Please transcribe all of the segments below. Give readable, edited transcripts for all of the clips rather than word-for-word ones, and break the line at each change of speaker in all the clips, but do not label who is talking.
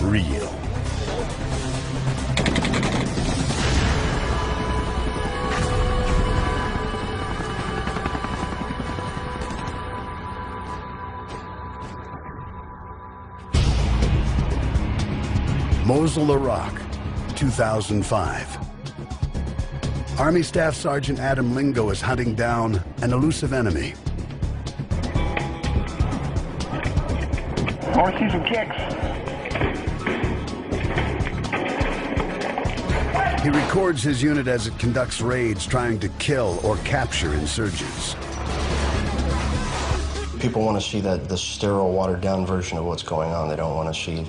real. Mosul, Iraq, 2005. Army Staff Sergeant Adam Lingo is hunting down an elusive enemy.
I want to see some kicks.
He records his unit as it conducts raids trying to kill or capture insurgents.
People want to see the sterile, watered-down version of what's going on. They don't want to see,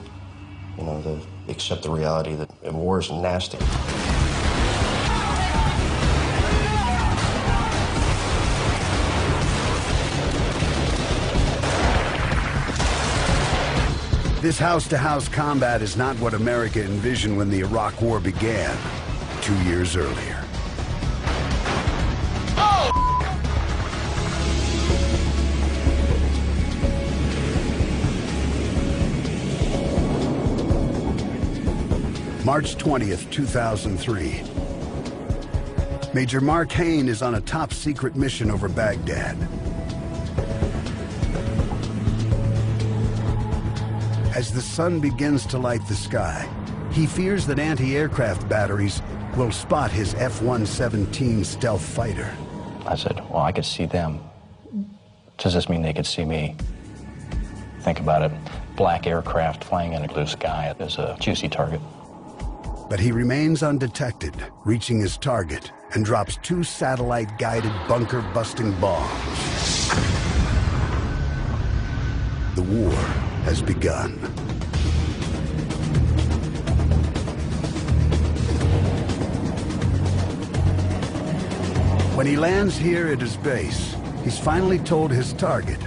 accept the reality that war is nasty.
This house-to-house combat is not what America envisioned when the Iraq War began 2 years earlier. March 20th, 2003. Major Mark Hain is on a top-secret mission over Baghdad. As the sun begins to light the sky, he fears that anti-aircraft batteries will spot his F-117 stealth fighter.
I said, well, I could see them. Does this mean they could see me? Think about it. Black aircraft flying in a blue sky is a juicy target.
But he remains undetected, reaching his target, and drops 2 satellite-guided bunker-busting bombs. The war has begun. When he lands here at his base, he's finally told his target,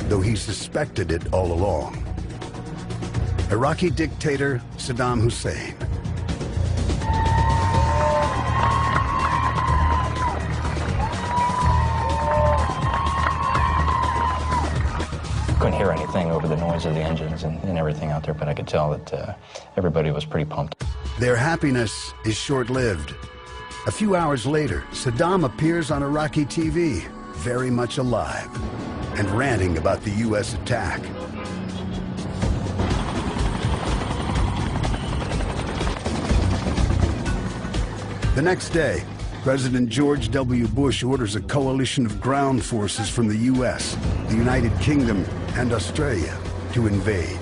though he suspected it all along. Iraqi dictator Saddam Hussein.
Couldn't hear anything over the noise of the engines and everything out there, but I could tell that everybody was pretty pumped.
Their happiness is short-lived. A few hours later, Saddam appears on Iraqi TV, very much alive, and ranting about the U.S. attack. The next day, President George W. Bush orders a coalition of ground forces from the U.S., the United Kingdom, and Australia to invade.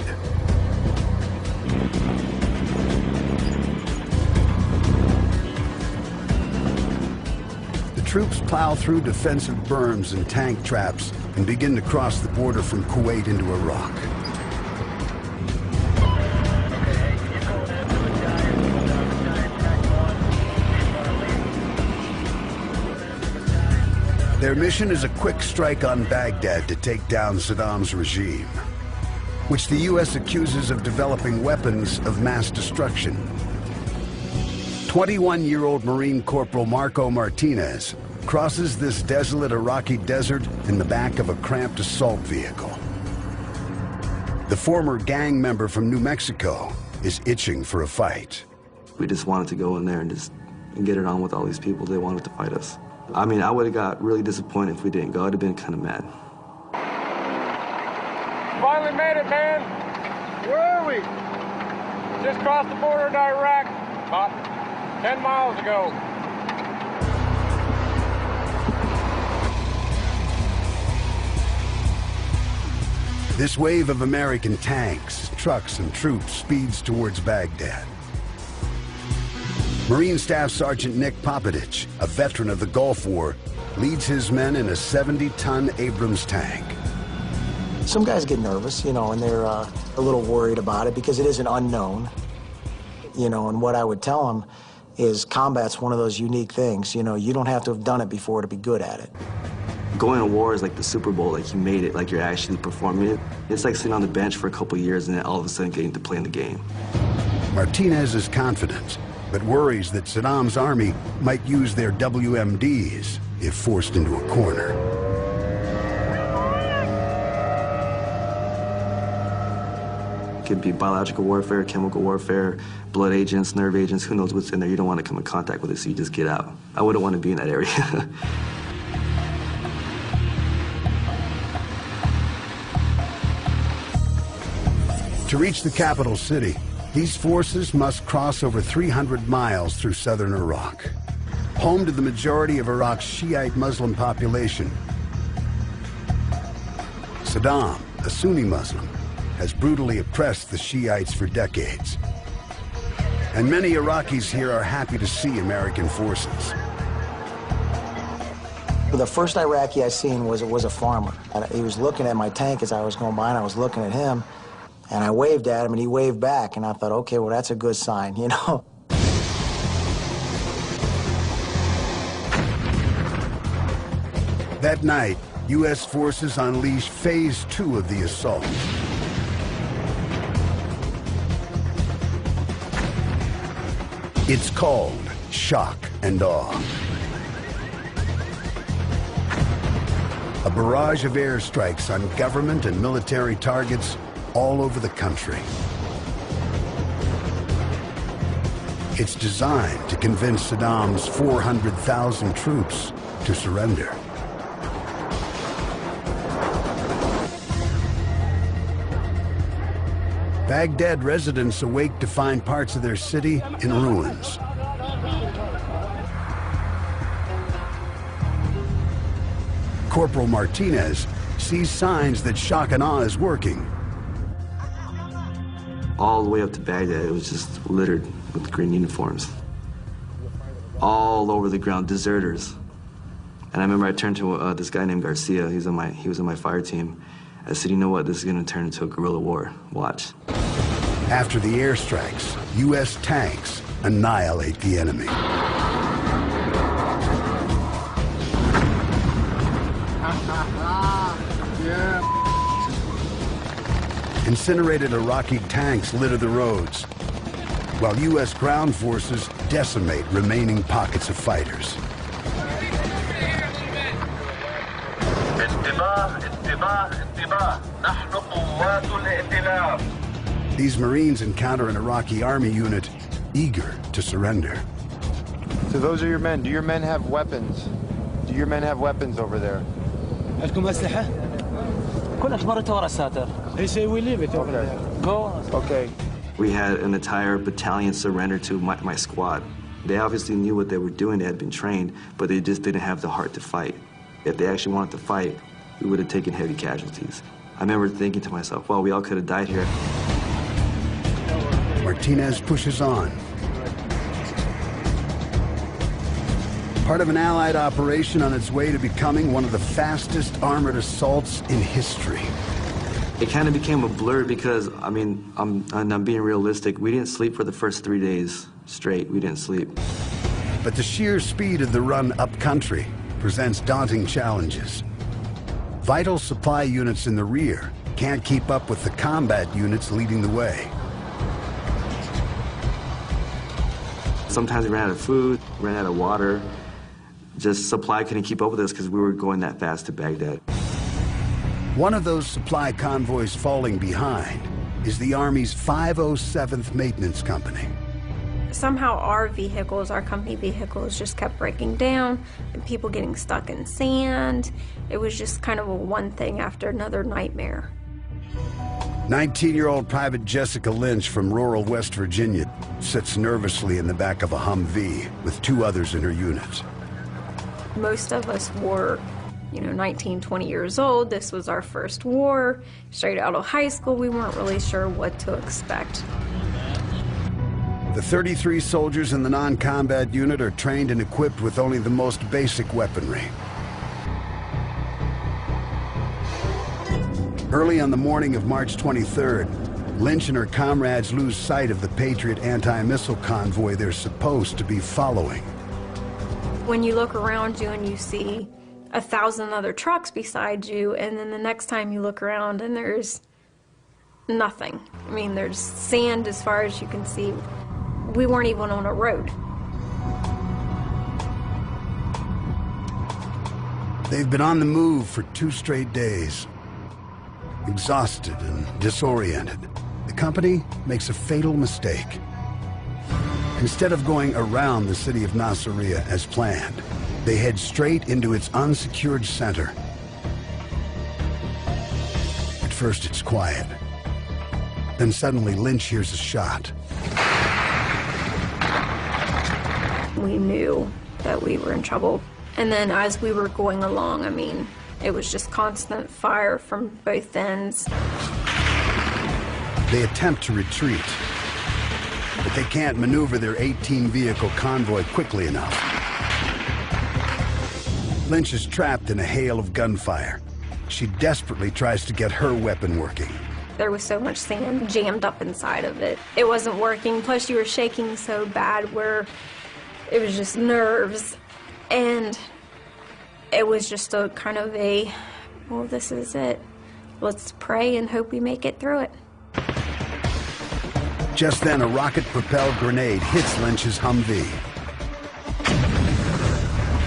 The troops plow through defensive berms and tank traps and begin to cross the border from Kuwait into Iraq. Their mission is a quick strike on Baghdad to take down Saddam's regime, which the U.S. accuses of developing weapons of mass destruction. 21-year-old Marine Corporal Marco Martinez crosses this desolate Iraqi desert in the back of a cramped assault vehicle. The former gang member from New Mexico is itching for a fight.
We just wanted to go in there and get it on with all these people. They wanted to fight us. I mean, I would have got really disappointed if we didn't go. I'd have been kind of mad.
Finally made it, man. Where are we? Just crossed the border into Iraq about 10 miles ago.
This wave of American tanks, trucks, and troops speeds towards Baghdad. Marine Staff Sergeant Nick Popovich, a veteran of the Gulf War, leads his men in a 70-ton Abrams tank.
Some guys get nervous, and they're a little worried about it because it is an unknown, and what I would tell them is combat's one of those unique things. You don't have to have done it before to be good at it.
Going to war is like the Super Bowl, like you made it, like you're actually performing it. It's like sitting on the bench for a couple years and then all of a sudden getting to play in the game.
Martinez is confident, but worries that Saddam's army might use their WMDs if forced into a corner.
It could be biological warfare, chemical warfare, blood agents, nerve agents, who knows what's in there. You don't want to come in contact with it, so you just get out. I wouldn't want to be in that area.
To reach the capital city, these forces must cross over 300 miles through southern Iraq, home to the majority of Iraq's Shiite Muslim population. Saddam, a Sunni Muslim, has brutally oppressed the Shiites for decades. And many Iraqis here are happy to see American forces.
The first Iraqi I seen was a farmer. And he was looking at my tank as I was going by, and I was looking at him. And I waved at him, and he waved back. And I thought, okay, well, that's a good sign, you know?
That night, U.S. forces unleashed Phase 2 of the assault. It's called shock and awe. A barrage of airstrikes on government and military targets all over the country. It's designed to convince Saddam's 400,000 troops to surrender. Baghdad residents awake to find parts of their city in ruins. Corporal Martinez sees signs that shock and awe is working.
All the way up to Baghdad, it was just littered with green uniforms. All over the ground, deserters. And I remember I turned to this guy named Garcia. He was on my fire team. I said, you know what, this is gonna turn into a guerrilla war. Watch.
After the airstrikes, U.S. tanks annihilate the enemy. Incinerated Iraqi tanks litter the roads, while U.S. ground forces decimate remaining pockets of fighters. These Marines encounter an Iraqi army unit eager to surrender.
So those are your men. Do your men have weapons? Do your men have weapons over there?
They say we leave it over there. Go.
Okay.
We had an entire battalion surrender to my squad. They obviously knew what they were doing. They had been trained, but they just didn't have the heart to fight. If they actually wanted to fight, we would have taken heavy casualties. I remember thinking to myself, well, we all could have died here.
Martinez pushes on. Part of an Allied operation on its way to becoming one of the fastest armored assaults in history.
It kind of became a blur because, I mean, I'm being realistic. We didn't sleep for the first 3 days straight. We didn't sleep.
But the sheer speed of the run up country presents daunting challenges. Vital supply units in the rear can't keep up with the combat units leading the way.
Sometimes we ran out of food, ran out of water. Just supply couldn't keep up with us because we were going that fast to Baghdad.
One of those supply convoys falling behind is the Army's 507th Maintenance Company.
Somehow our vehicles, our company vehicles, just kept breaking down and people getting stuck in sand. It was just kind of a one thing after another nightmare.
19-year-old Private Jessica Lynch from rural West Virginia sits nervously in the back of a Humvee with 2 others in her unit.
Most of us were, 19, 20 years old. This was our first war. Straight out of high school, we weren't really sure what to expect.
The 33 soldiers in the non-combat unit are trained and equipped with only the most basic weaponry. Early on the morning of March 23rd, Lynch and her comrades lose sight of the Patriot anti-missile convoy they're supposed to be following.
When you look around you and you see 1,000 other trucks beside you, and then the next time you look around and there's nothing. I mean, there's sand as far as you can see. We weren't even on a road.
They've been on the move for 2 straight days. Exhausted and disoriented, the company makes a fatal mistake. Instead of going around the city of Nasiriyah as planned, they head straight into its unsecured center. At first it's quiet. Then suddenly Lynch hears a shot.
We knew that we were in trouble. And then as we were going along, I mean, it was just constant fire from both ends.
They attempt to retreat, but they can't maneuver their 18-vehicle convoy quickly enough. Lynch is trapped in a hail of gunfire. She desperately tries to get her weapon working.
There was so much sand jammed up inside of it. It wasn't working, plus you were shaking so bad where it was just nerves. And it was just a kind of a, well, this is it. Let's pray and hope we make it through it.
Just then, a rocket-propelled grenade hits Lynch's Humvee.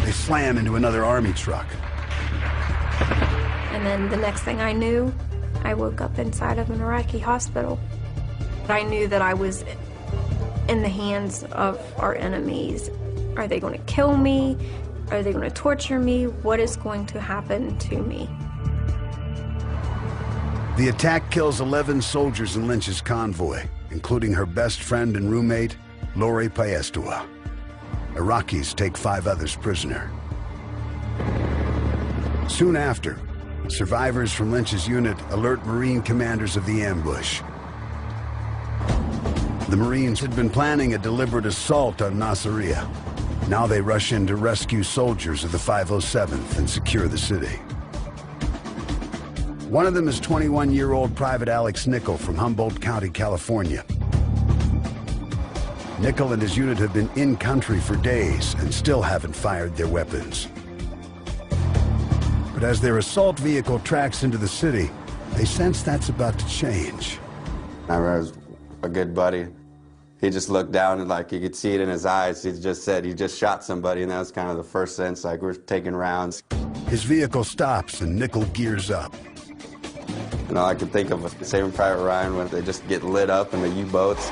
They slam into another Army truck.
And then the next thing I knew, I woke up inside of an Iraqi hospital. I knew that I was in the hands of our enemies. Are they going to kill me? Are they going to torture me? What is going to happen to me?
The attack kills 11 soldiers in Lynch's convoy, including her best friend and roommate, Lori Paestua. Iraqis take 5 others prisoner. Soon after, survivors from Lynch's unit alert Marine commanders of the ambush. The Marines had been planning a deliberate assault on Nasiriyah. Now they rush in to rescue soldiers of the 507th and secure the city. One of them is 21-year-old Private Alex Nickel from Humboldt County, California. Nickel and his unit have been in country for days and still haven't fired their weapons. But as their assault vehicle tracks into the city, they sense that's about to change.
I was a good buddy. He just looked down and like you could see it in his eyes. He just said he just shot somebody, and that was kind of the first sense, like we're taking rounds.
His vehicle stops and Nickel gears up.
You know, I could think of Saving Private Ryan when they just get lit up in the U-boats.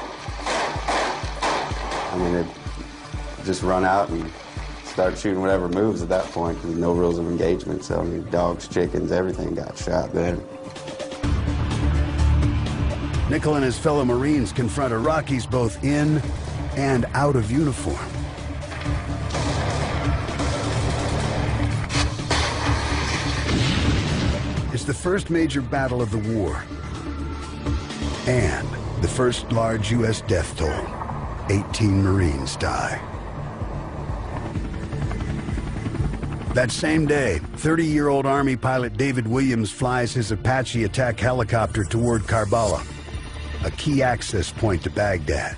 I mean, they just run out and start shooting whatever moves at that point. There's no rules of engagement, so I mean, dogs, chickens, everything got shot then.
Nickel and his fellow Marines confront Iraqis both in and out of uniform. It's the first major battle of the war, and the first large U.S. death toll. 18 Marines die. That same day, 30-year-old Army pilot David Williams flies his Apache attack helicopter toward Karbala, a key access point to Baghdad.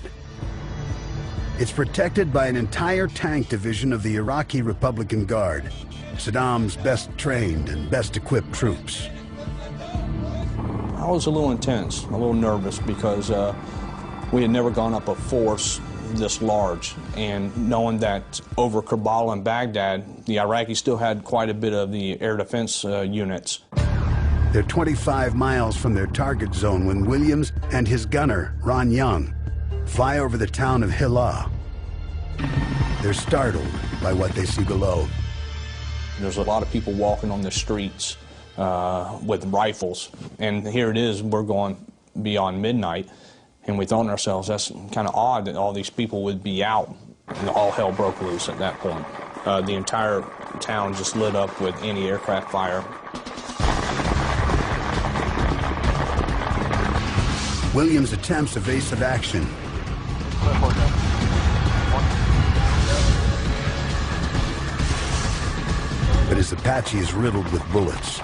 It's protected by an entire tank division of the Iraqi Republican Guard, Saddam's best trained and best equipped troops.
I was a little intense, a little nervous because we had never gone up a force this large, and knowing that over Karbala and Baghdad, the Iraqis still had quite a bit of the air defense units.
They're 25 miles from their target zone when Williams and his gunner, Ron Young, fly over the town of Hilla. They're startled by what they see below.
There's a lot of people walking on the streets with rifles, and here it is, we're going beyond midnight, and we thought to ourselves, that's kind of odd that all these people would be out, and all hell broke loose at that point. The entire town just lit up with anti-aircraft fire.
Williams attempts evasive action. But his Apache is riddled with bullets.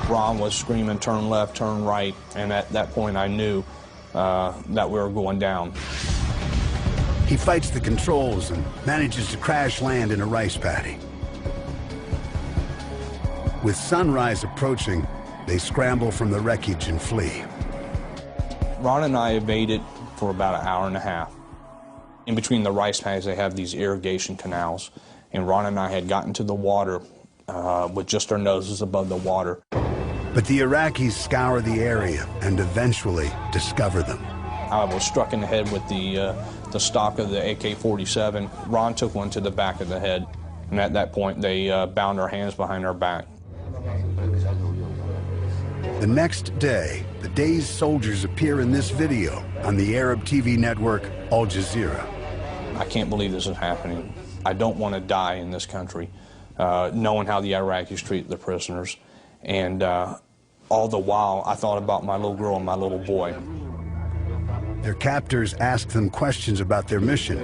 Ron was screaming, turn left, turn right, and at that point I knew that we were going down.
He fights the controls and manages to crash land in a rice paddy. With sunrise approaching, they scramble from the wreckage and flee.
Ron and I evaded for about an hour and a half. In between the rice paddies, they have these irrigation canals, and Ron and I had gotten to the water with just our noses above the water.
But the Iraqis scour the area and eventually discover them.
I was struck in the head with the stock of the AK-47. Ron took one to the back of the head, and at that point they bound our hands behind our back.
The next day, the dazed soldiers appear in this video on the Arab TV network Al Jazeera.
I can't believe this is happening. I don't want to die in this country, knowing how the Iraqis treat the prisoners. And all the while, I thought about my little girl and my little boy.
Their captors ask them questions about their mission.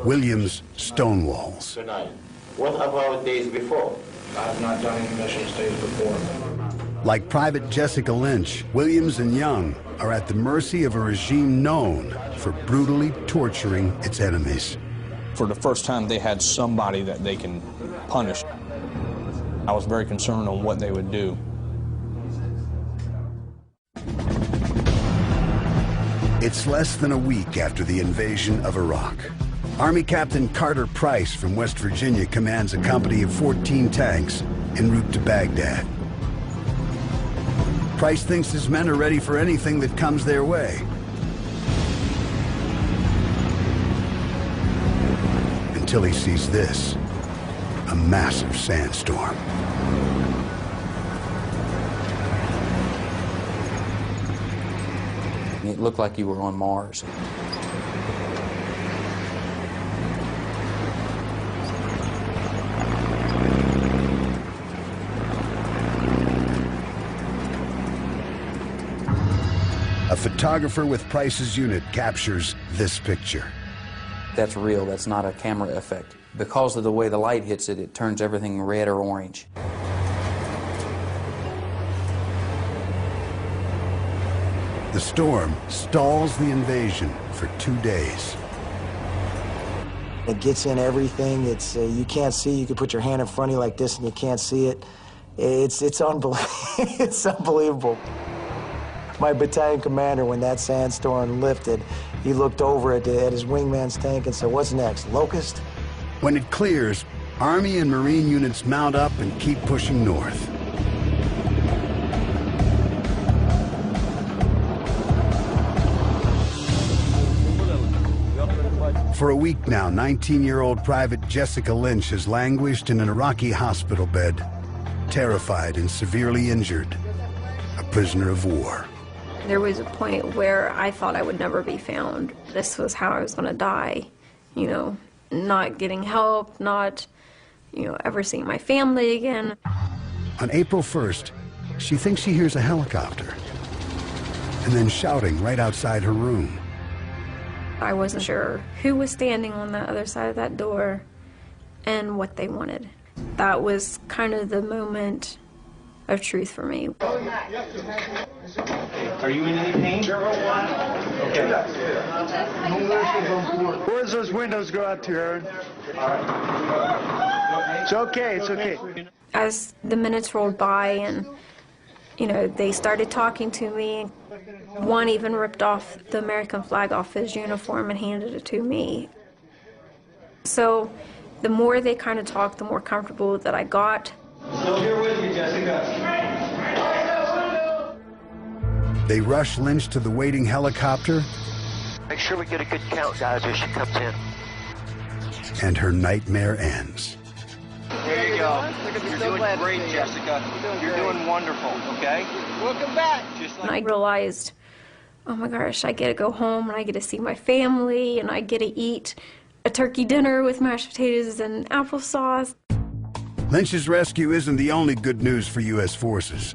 Williams stonewalls.
What about days before?
I've not done any missions days before.
Like Private Jessica Lynch, Williams and Young are at the mercy of a regime known for brutally torturing its enemies.
For the first time, they had somebody that they can punish. I was very concerned on what they would do.
It's less than a week after the invasion of Iraq. Army Captain Carter Price from West Virginia commands a company of 14 tanks en route to Baghdad. Price thinks his men are ready for anything that comes their way. Until he sees this, a massive sandstorm.
It looked like you were on Mars.
A photographer with Price's unit captures this picture.
That's real, that's not a camera effect. Because of the way the light hits it, it turns everything red or orange.
The storm stalls the invasion for 2 days.
It gets in everything. It's you can't see. You can put your hand in front of you like this and you can't see it. It's unbelievable. It's unbelievable. My battalion commander, when that sandstorm lifted, he looked over at his wingman's tank and said, "What's next, Locust?"
When it clears, Army and Marine units mount up and keep pushing north. For a week now, 19-year-old Private Jessica Lynch has languished in an Iraqi hospital bed, terrified and severely injured, a prisoner of war.
There was a point where I thought I would never be found. This was how I was going to die, you know, not getting help, not, you know, ever seeing my family again.
On April 1st, she thinks she hears a helicopter and then shouting right outside her room.
I wasn't sure who was standing on the other side of that door and what they wanted. That was kind of the moment of truth for me.
Are you in any pain? Okay.
Where's those windows go out to, Aaron? It's okay, it's okay.
As the minutes rolled by and, you know, they started talking to me, one even ripped off the American flag off his uniform and handed it to me. So the more they kind of talked, the more comfortable that I got.
Still here with you, Jessica.
They rush Lynch to the waiting helicopter.
Make sure we get a good count, guys, as she comes in.
And her nightmare ends.
There you go. You're doing great, Jessica. You're doing wonderful, okay? Welcome back.
And I realized, oh my gosh, I get to go home and I get to see my family and I get to eat a turkey dinner with mashed potatoes and applesauce.
Lynch's rescue isn't the only good news for U.S. forces.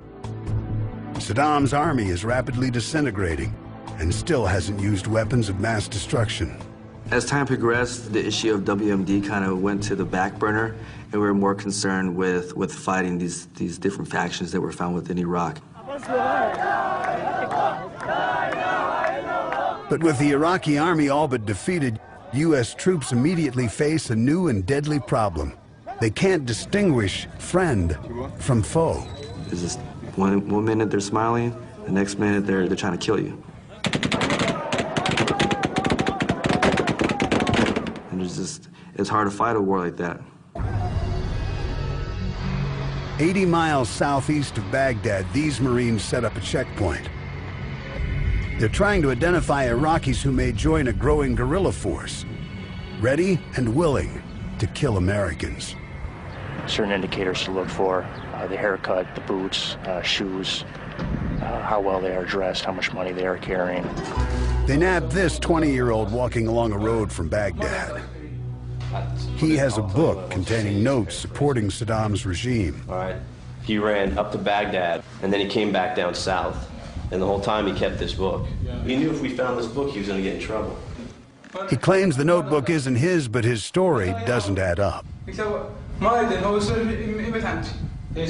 Saddam's army is rapidly disintegrating and still hasn't used weapons of mass destruction.
As time progressed, the issue of WMD kind of went to the back burner, and we were more concerned with fighting these different factions that were found within Iraq.
But with the Iraqi army all but defeated, U.S. troops immediately face a new and deadly problem. They can't distinguish friend from foe.
It's just one minute they're smiling, the next minute they're trying to kill you. And it's hard to fight a war like that.
80 miles southeast of Baghdad, these Marines set up a checkpoint. They're trying to identify Iraqis who may join a growing guerrilla force, ready and willing to kill Americans.
Certain indicators to look for, the haircut, the boots, shoes, how well they are dressed, how much money they are carrying.
They nabbed this 20-year-old walking along a road from Baghdad. He has a book containing notes supporting Saddam's regime.
All right. He ran up to Baghdad, and then he came back down south. And the whole time he kept this book. He knew if we found this book, he was going to get in trouble.
He claims the notebook isn't his, but his story doesn't add up.
He's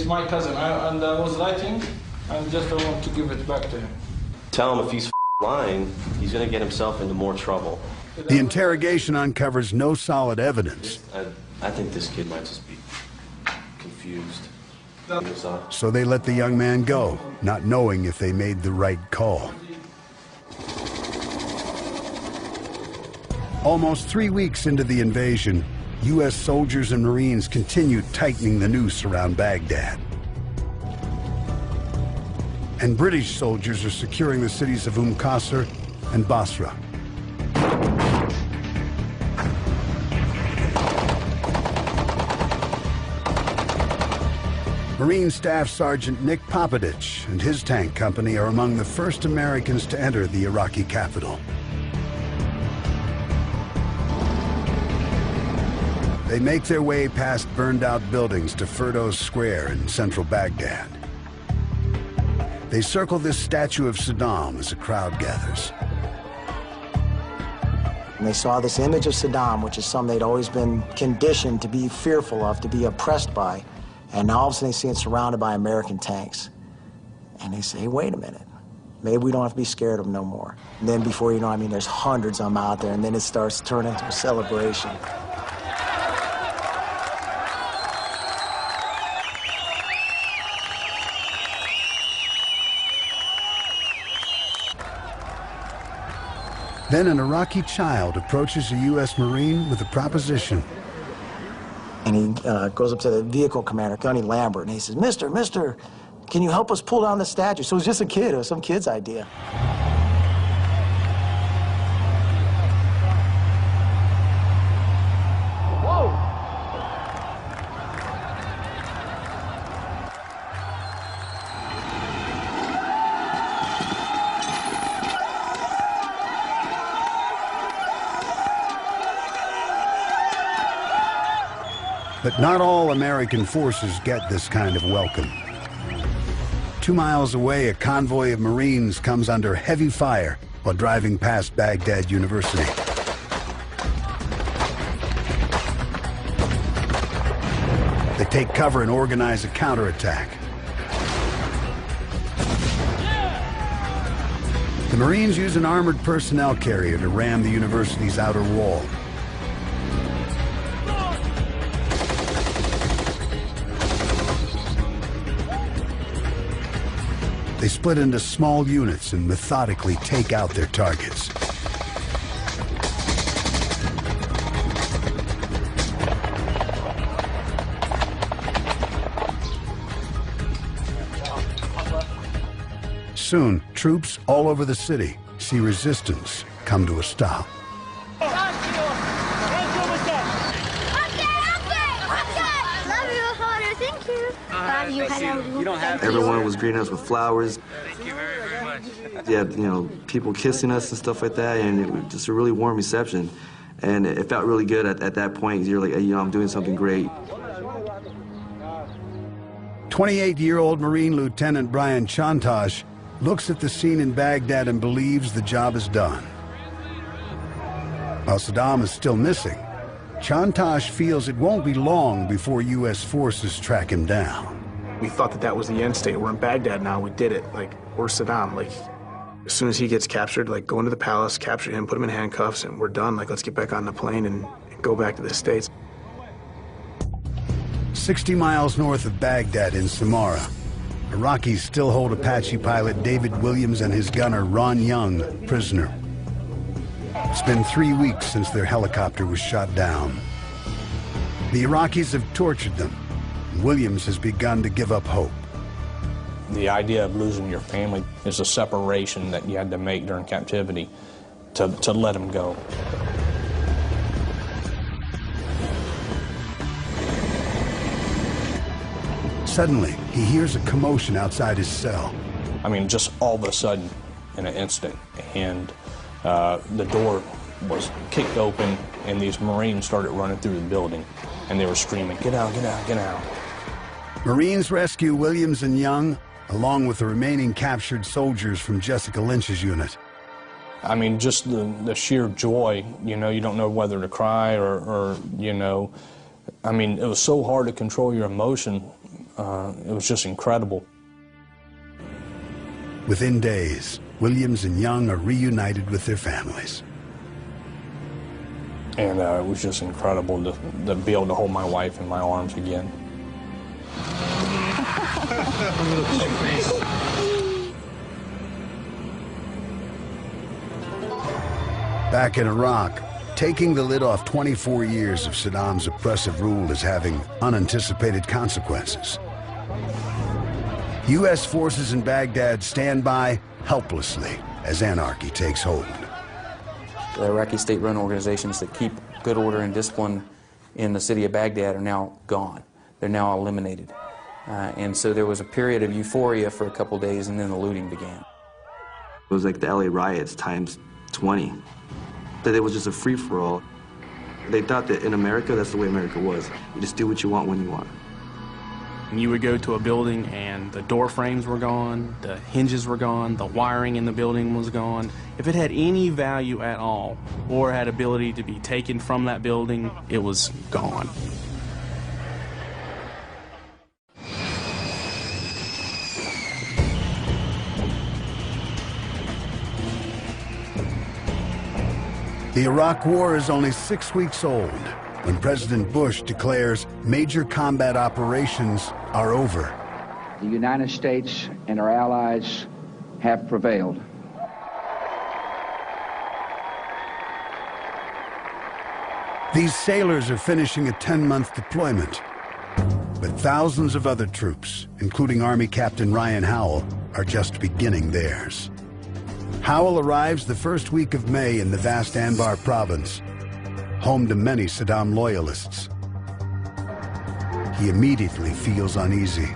my cousin, and I was writing, and just I want to give it back to him.
Tell him if he's lying, he's going to get himself into more trouble.
The interrogation uncovers no solid evidence.
I think this kid might just be confused.
So they let the young man go, not knowing if they made the right call. Almost 3 weeks into the invasion, U.S. soldiers and Marines continued tightening the noose around Baghdad. And British soldiers are securing the cities of Qasr and Basra. Marine Staff Sergeant Nick Popovich and his tank company are among the first Americans to enter the Iraqi capital. They make their way past burned-out buildings to Firdos Square in central Baghdad. They circle this statue of Saddam as a crowd gathers.
And they saw this image of Saddam, which is something they'd always been conditioned to be fearful of, to be oppressed by. And now all of a sudden they see it surrounded by American tanks. And they say, hey, wait a minute. Maybe we don't have to be scared of them no more. And then before you know, I mean, there's hundreds of them out there, and then it starts turning into a celebration.
Then an Iraqi child approaches a U.S. Marine with a proposition.
And he goes up to the vehicle commander, Gunny Lambert, and he says, Mister, can you help us pull down the statue? So it was just a kid. It was some kid's idea.
But not all American forces get this kind of welcome. 2 miles away, a convoy of Marines comes under heavy fire while driving past Baghdad University. They take cover and organize a counterattack. The Marines use an armored personnel carrier to ram the university's outer wall. They split into small units and methodically take out their targets. Soon, troops all over the city see resistance come to a stop.
Everyone was greeting us with flowers.
Thank you very much.
Yeah, you know, people kissing us and stuff like that, and it was just a really warm reception. And it felt really good at that point. You're like, hey, you know, I'm doing something great.
28-year-old Marine Lieutenant Brian Chantosh looks at the scene in Baghdad and believes the job is done. While Saddam is still missing, Chantosh feels it won't be long before U.S. forces track him down.
We thought that was the end state. We're in Baghdad now. We did it. Like, we're Saddam. Like, as soon as he gets captured, like, go into the palace, capture him, put him in handcuffs, and we're done. Like, let's get back on the plane and go back to the States.
60 miles north of Baghdad in Samarra, Iraqis still hold Apache pilot David Williams and his gunner Ron Young prisoner. It's been 3 weeks since their helicopter was shot down. The Iraqis have tortured them, Williams has begun to give up hope.
The idea of losing your family is a separation that you had to make during captivity to let them go.
Suddenly, he hears a commotion outside his cell.
I mean, just all of a sudden, in an instant, and the door was kicked open, and these Marines started running through the building, and they were screaming, "Get out, get out, get out."
Marines rescue Williams and Young, along with the remaining captured soldiers from Jessica Lynch's unit.
I mean, just the sheer joy, you know, you don't know whether to cry or you know, I mean, it was so hard to control your emotion. It was just incredible.
Within days, Williams and Young are reunited with their families.
And it was just incredible to be able to hold my wife in my arms again.
Back in Iraq, taking the lid off 24 years of Saddam's oppressive rule is having unanticipated consequences. U.S. forces in Baghdad stand by helplessly as anarchy takes hold.
The Iraqi state-run organizations that keep good order and discipline in the city of Baghdad are now gone. They're now eliminated. And so there was a period of euphoria for a couple days, and then the looting began.
It was like the LA riots times 20. That it was just a free-for-all. They thought that in America, that's the way America was. You just do what you want when you want.
You would go to a building and the door frames were gone, the hinges were gone, the wiring in the building was gone. If it had any value at all or had ability to be taken from that building, it was gone.
The Iraq War is only 6 weeks old when President Bush declares major combat operations are over.
The United States and our allies have prevailed.
These sailors are finishing a 10-month deployment, but thousands of other troops, including Army Captain Ryan Howell, are just beginning theirs. Howell arrives the first week of May in the vast Anbar province, home to many Saddam loyalists. He immediately feels uneasy.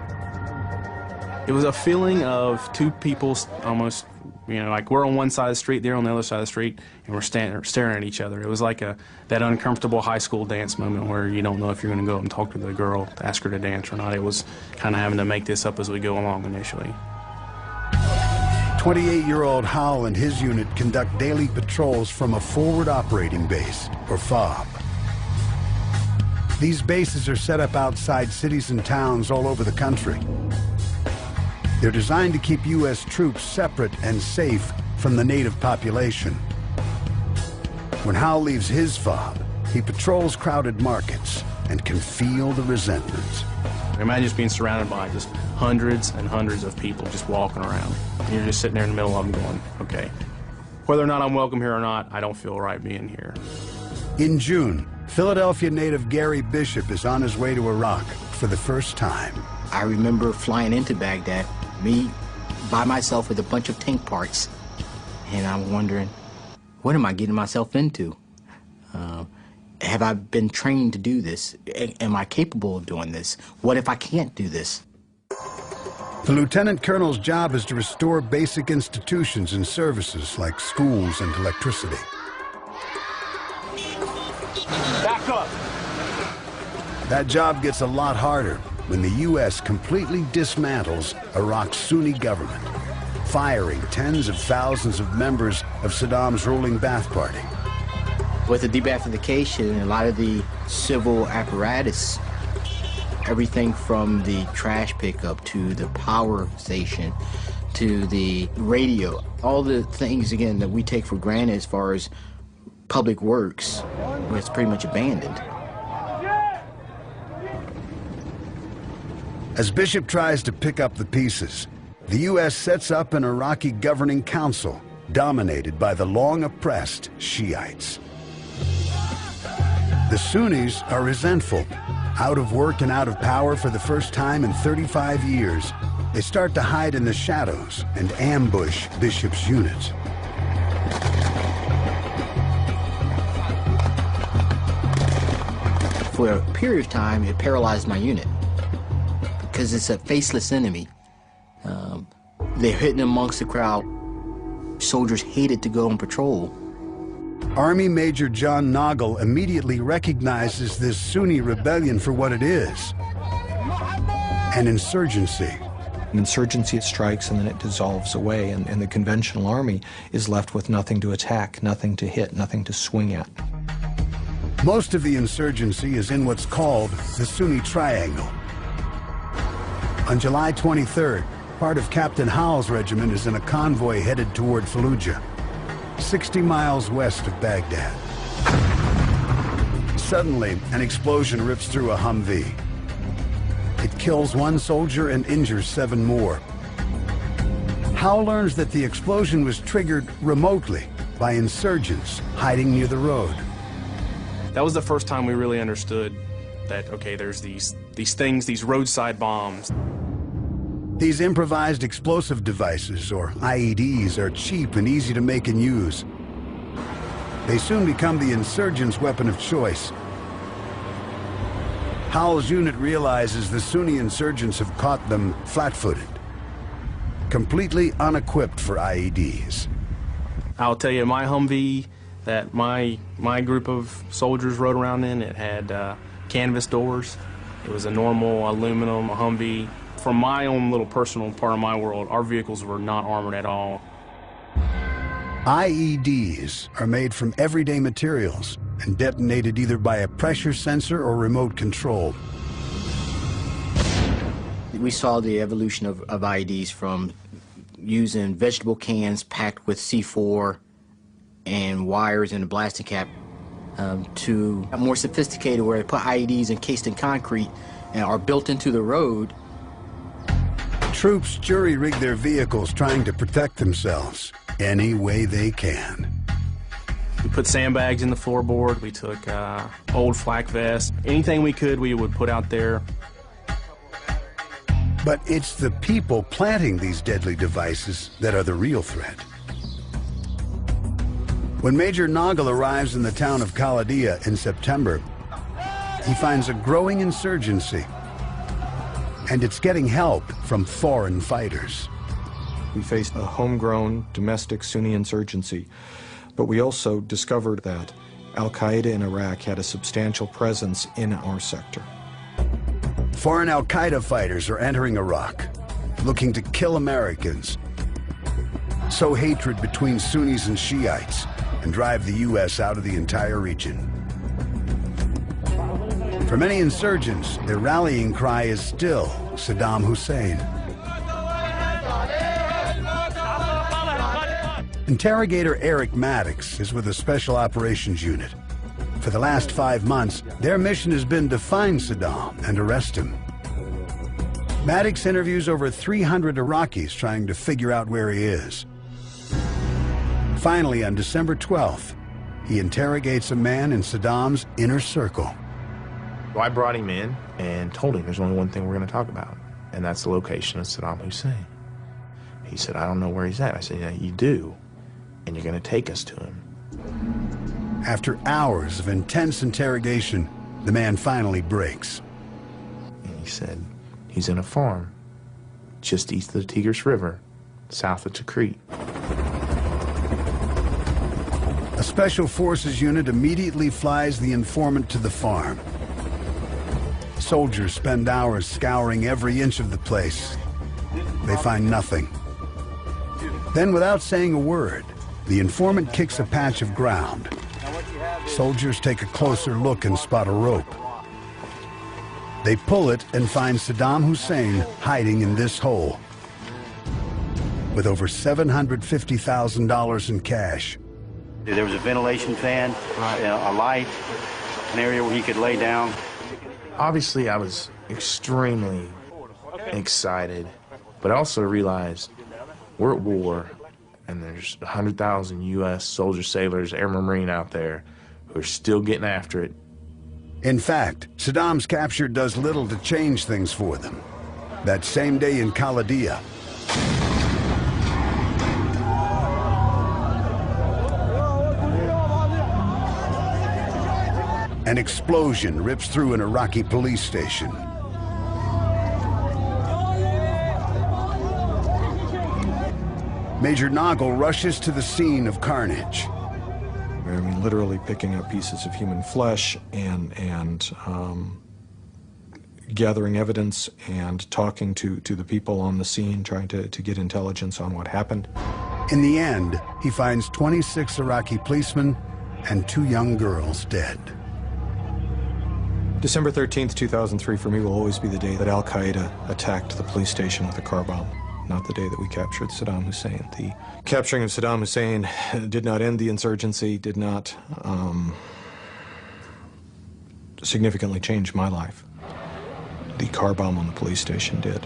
It was a feeling of two people almost, you know, like we're on one side of the street, they're on the other side of the street, and we're staring at each other. It was like that uncomfortable high school dance moment where you don't know if you're going to go up and talk to the girl, to ask her to dance or not. It was kind of having to make this up as we go along initially.
28-year-old Howell and his unit conduct daily patrols from a forward operating base, or FOB. These bases are set up outside cities and towns all over the country. They're designed to keep U.S. troops separate and safe from the native population. When Howell leaves his FOB, he patrols crowded markets and can feel the resentment.
Imagine just being surrounded by just hundreds and hundreds of people just walking around. And you're just sitting there in the middle of them going, okay, whether or not I'm welcome here or not, I don't feel right being here.
In June, Philadelphia native Gary Bishop is on his way to Iraq for the first time.
I remember flying into Baghdad, me by myself with a bunch of tank parts, and I'm wondering, what am I getting myself into? Have I been trained to do this? Am I capable of doing this? What if I can't do this?
The lieutenant colonel's job is to restore basic institutions and services like schools and electricity.
Back up.
That job gets a lot harder when the U.S. completely dismantles Iraq's Sunni government, firing tens of thousands of members of Saddam's ruling Ba'ath Party.
With the de-Baathification, a lot of the civil apparatus, everything from the trash pickup to the power station to the radio, all the things, again, that we take for granted as far as public works, it's pretty much abandoned.
As Bishop tries to pick up the pieces, the U.S. sets up an Iraqi governing council dominated by the long-oppressed Shiites. The Sunnis are resentful Out of work and out of power for the first time in 35 years, they start to hide in the shadows and ambush Bishop's units.
For a period of time, it paralyzed my unit because it's a faceless enemy. They're hidden amongst the crowd. Soldiers hated to go on patrol.
Army Major John Noggle immediately recognizes this Sunni rebellion for what it is, an insurgency.
An insurgency, it strikes and then it dissolves away, and the conventional army is left with nothing to attack, nothing to hit, nothing to swing at.
Most of the insurgency is in what's called the Sunni Triangle. On July 23rd, part of Captain Howell's regiment is in a convoy headed toward Fallujah, 60 miles west of Baghdad. Suddenly, an explosion rips through a Humvee. It kills 1 soldier and injures 7 more. Howell learns that the explosion was triggered remotely by insurgents hiding near the road.
That was the first time we really understood that, okay, there's these things, these roadside bombs.
These improvised explosive devices, or IEDs, are cheap and easy to make and use. They soon become the insurgents' weapon of choice. Howell's unit realizes the Sunni insurgents have caught them flat-footed, completely unequipped for IEDs.
I'll tell you, my Humvee that my group of soldiers rode around in, it had canvas doors. It was a normal aluminum Humvee. From my own little personal part of my world, our vehicles were not armored at all.
IEDs are made from everyday materials and detonated either by a pressure sensor or remote control.
We saw the evolution of IEDs from using vegetable cans packed with C4 and wires in a blasting cap to more sophisticated where they put IEDs encased in concrete and are built into the road.
Troops jury-rig their vehicles trying to protect themselves any way they can.
We put sandbags in the floorboard. We took old flak vests. Anything we could, we would put out there.
But it's the people planting these deadly devices that are the real threat. When Major Noggle arrives in the town of Khalidia in September, he finds a growing insurgency. And it's getting help from foreign fighters.
We faced a homegrown domestic Sunni insurgency, but we also discovered that Al-Qaeda in Iraq had a substantial presence in our sector.
Foreign Al-Qaeda fighters are entering Iraq, looking to kill Americans, sow hatred between Sunnis and Shiites, and drive the U.S. out of the entire region. For many insurgents, their rallying cry is still Saddam Hussein. Interrogator Eric Maddox is with the Special Operations Unit. For the last 5 months, their mission has been to find Saddam and arrest him. Maddox interviews over 300 Iraqis trying to figure out where he is. Finally, on December 12th, he interrogates a man in Saddam's inner circle.
I brought him in and told him there's only one thing we're going to talk about, and that's the location of Saddam Hussein. He said, I don't know where he's at. I said, yeah, you do, and you're going to take us to him.
After hours of intense interrogation, the man finally breaks.
And he said, he's in a farm just east of the Tigris River, south of Tikrit.
A Special Forces unit immediately flies the informant to the farm. Soldiers spend hours scouring every inch of the place. They find nothing. Then, without saying a word, the informant kicks a patch of ground. Soldiers take a closer look and spot a rope. They pull it and find Saddam Hussein hiding in this hole with over $750,000 in cash.
There was a ventilation fan, a light, an area where he could lay down.
Obviously, I was extremely excited, but I also realized we're at war, and there's 100,000 U.S. soldiers, sailors, airmen, marine out there who are still getting after it,
In fact, Saddam's capture does little to change things for them. That same day in Khalidiyya, an explosion rips through an Iraqi police station. Major Noggle rushes to the scene of carnage.
I mean, literally picking up pieces of human flesh and gathering evidence and talking to the people on the scene, trying to get intelligence on what happened.
In the end, he finds 26 Iraqi policemen and 2 young girls dead.
December 13th, 2003 for me will always be the day that Al-Qaeda attacked the police station with a car bomb, not the day that we captured Saddam Hussein. The capturing of Saddam Hussein did not end the insurgency, did not significantly change my life. The car bomb on the police station did.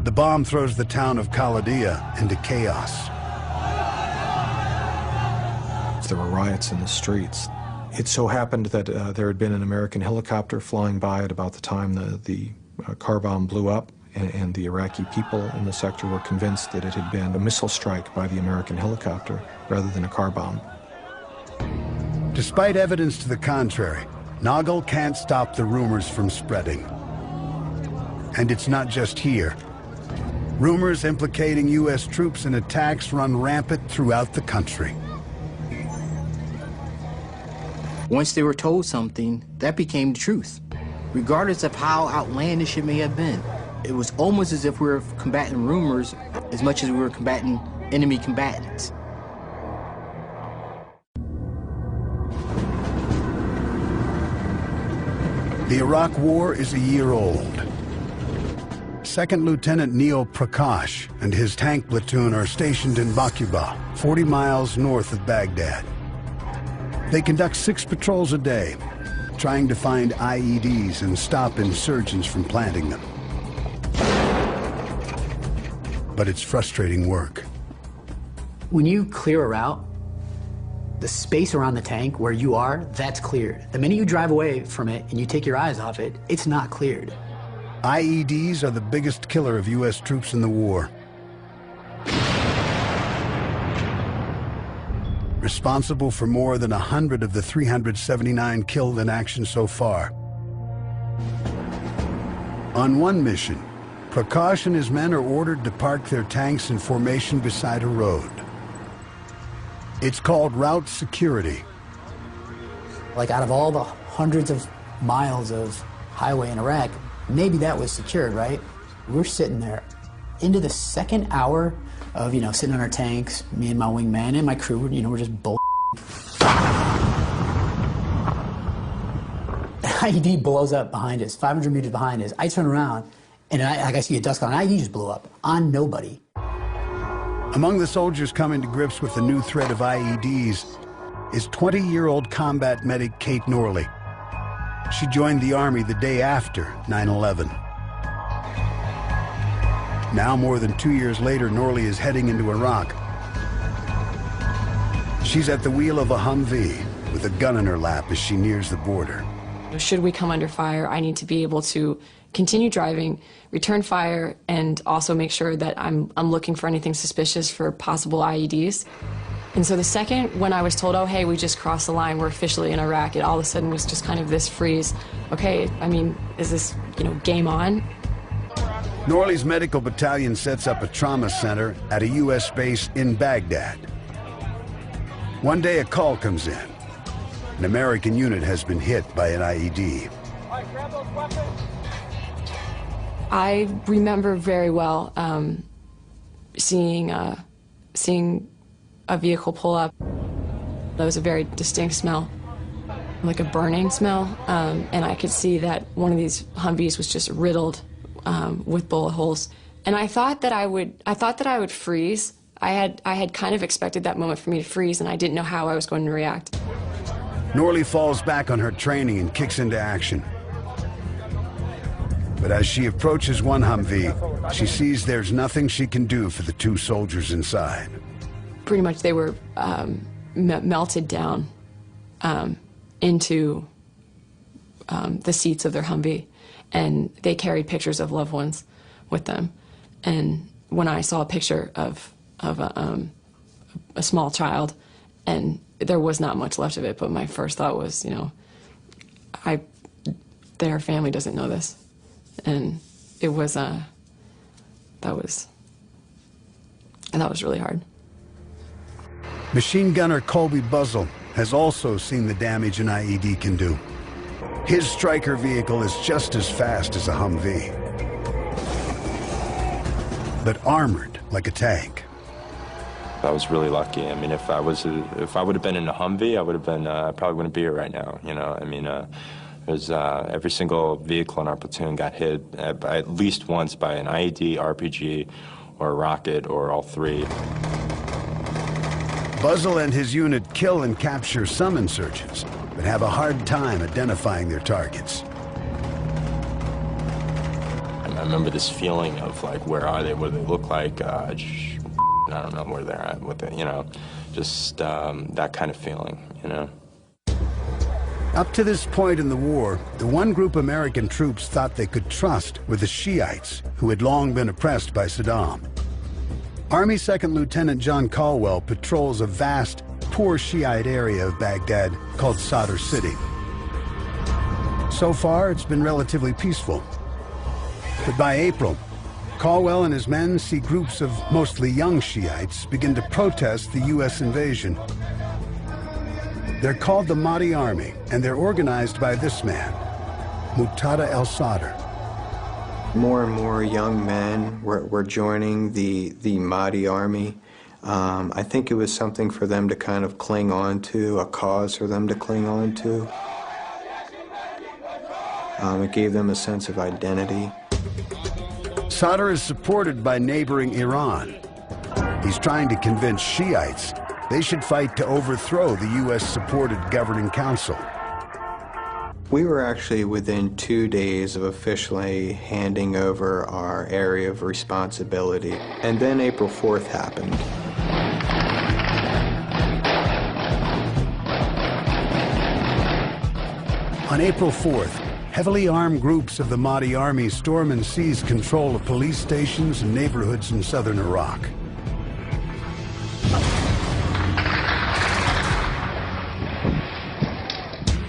The bomb throws the town of Khalidiyya into chaos.
There were riots in the streets. It so happened that there had been an American helicopter flying by at about the time the car bomb blew up, and the Iraqi people in the sector were convinced that it had been a missile strike by the American helicopter rather than a car bomb.
Despite evidence to the contrary, Noggle can't stop the rumors from spreading. And it's not just here. Rumors implicating U.S. troops in attacks run rampant throughout the country.
Once they were told something, that became the truth, regardless of how outlandish it may have been. It was almost as if we were combating rumors as much as we were combating enemy combatants.
The Iraq War is a year old. Second Lieutenant Neil Prakash and his tank platoon are stationed in Baquba, 40 miles north of Baghdad. They conduct 6 patrols a day, trying to find IEDs and stop insurgents from planting them. But it's frustrating work.
When you clear a route, the space around the tank where you are, that's cleared. The minute you drive away from it and you take your eyes off it, it's not cleared.
IEDs are the biggest killer of U.S. troops in the war. Responsible for more than 100 of the 379 killed in action so far. On one mission, Prakash and his men are ordered to park their tanks in formation beside a road. It's called route security.
Like out of all the hundreds of miles of highway in Iraq, maybe that was secured, right? We're sitting there into the second hour of, sitting on our tanks, me and my wingman and my crew, we're just bull. IED blows up behind us, 500 meters behind us. I turn around, and I see a dust cloud. An IED just blew up on nobody.
Among the soldiers coming to grips with the new threat of IEDs is 20-year-old combat medic Kate Norley. She joined the Army the day after 9/11. Now, more than 2 years later, Norley is heading into Iraq. She's at the wheel of a Humvee with a gun in her lap as she nears the border.
Should we come under fire, I need to be able to continue driving, return fire, and also make sure that I'm looking for anything suspicious for possible IEDs. And so the second when I was told, oh, hey, we just crossed the line, we're officially in Iraq, it all of a sudden was just kind of this freeze. Okay, is this, game on?
Norley's medical battalion sets up a trauma center at a U.S. base in Baghdad. One day a call comes in. An American unit has been hit by an IED.
I remember very well seeing a vehicle pull up. There was a very distinct smell, like a burning smell, and I could see that one of these Humvees was just riddled with bullet holes. And I thought that I would freeze. I had kind of expected that moment for me to freeze, and I didn't know how I was going to react.
Norley falls back on her training and kicks into action. But as she approaches one Humvee, she sees there's nothing she can do for the 2 soldiers inside.
Pretty much they were melted down into the seats of their Humvee, and they carried pictures of loved ones with them. And when I saw a picture of a small child, and there was not much left of it, but my first thought was, you know, their family doesn't know this, and it was that was really hard.
Machine gunner Colby Buzzle has also seen the damage an IED can do. His Stryker vehicle is just as fast as a Humvee, but armored like a tank.
I was really lucky. I mean, if I would have been in a Humvee, I probably wouldn't be here right now. You know, I mean, every single vehicle in our platoon got hit at least once by an IED, RPG, or a rocket, or all three.
Buzzle and his unit kill and capture some insurgents, but have a hard time identifying their targets.
I remember this feeling of like, where are they? What do they look like? I don't know where they're at with it, you know, just that kind of feeling, you know.
Up to this point in the war, the one group American troops thought they could trust were the Shiites, who had long been oppressed by Saddam. Army 2nd Lieutenant John Caldwell patrols a vast, poor Shiite area of Baghdad called Sadr City. So far, it's been relatively peaceful. But by April, Caldwell and his men see groups of mostly young Shiites begin to protest the U.S. invasion. They're called the Mahdi Army, and they're organized by this man, Muqtada al-Sadr.
More and more young men were joining the Mahdi Army. I think it was something for them to kind of cling on to, a cause for them to cling on to. It gave them a sense of identity.
Sadr is supported by neighboring Iran. He's trying to convince Shiites they should fight to overthrow the U.S.-supported governing council.
We were actually within 2 days of officially handing over our area of responsibility. And then April 4th happened.
On April 4th, heavily armed groups of the Mahdi Army storm and seize control of police stations and neighborhoods in southern Iraq.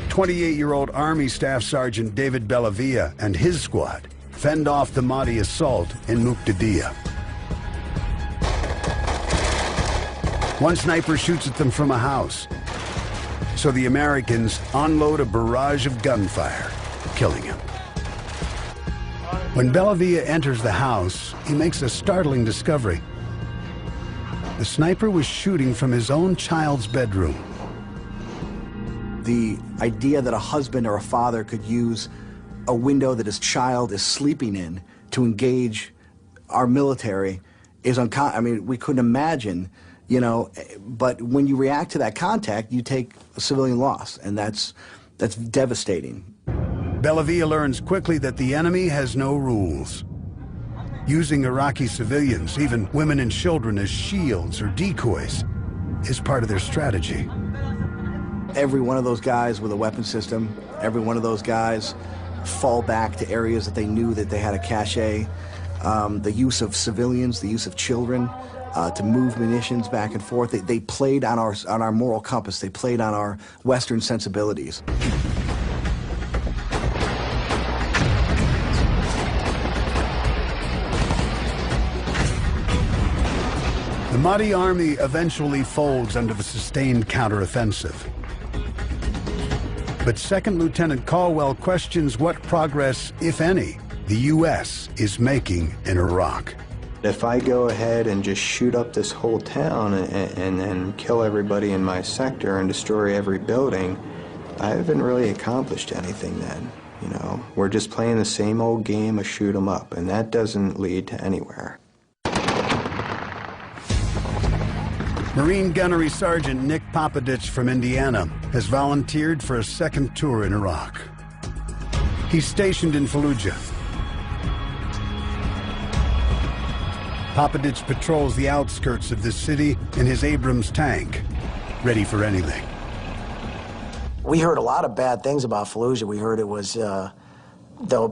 "28-year-old Army Staff Sergeant David Bellavia and his squad fend off the Mahdi assault in Muqtadiya. One sniper shoots at them from a house, so the Americans unload a barrage of gunfire, killing him. When Bellavia enters the house, he makes a startling discovery. The sniper was shooting from his own child's bedroom.
The idea that a husband or a father could use a window that his child is sleeping in to engage our military is I mean, we couldn't imagine, you know, but when you react to that contact, you take a civilian loss, and that's devastating.
Bellavia learns quickly that the enemy has no rules. Using Iraqi civilians, even women and children, as shields or decoys is part of their strategy.
Every one of those guys with a weapon system, every one of those guys fall back to areas that they knew that they had a cache. The use of civilians, the use of children to move munitions back and forth. They played on our moral compass. They played on our Western sensibilities.
The Mahdi Army eventually folds under the sustained counteroffensive. But 2nd Lieutenant Caldwell questions what progress, if any, the U.S. is making in Iraq.
If I go ahead and just shoot up this whole town and then kill everybody in my sector and destroy every building, I haven't really accomplished anything then. You know, we're just playing the same old game of shoot 'em up, and that doesn't lead to anywhere.
Marine Gunnery Sergeant Nick Popadich from Indiana has volunteered for a second tour in Iraq. He's stationed in Fallujah. Popadich patrols the outskirts of this city in his Abrams tank, ready for anything.
We heard a lot of bad things about Fallujah. We heard it was the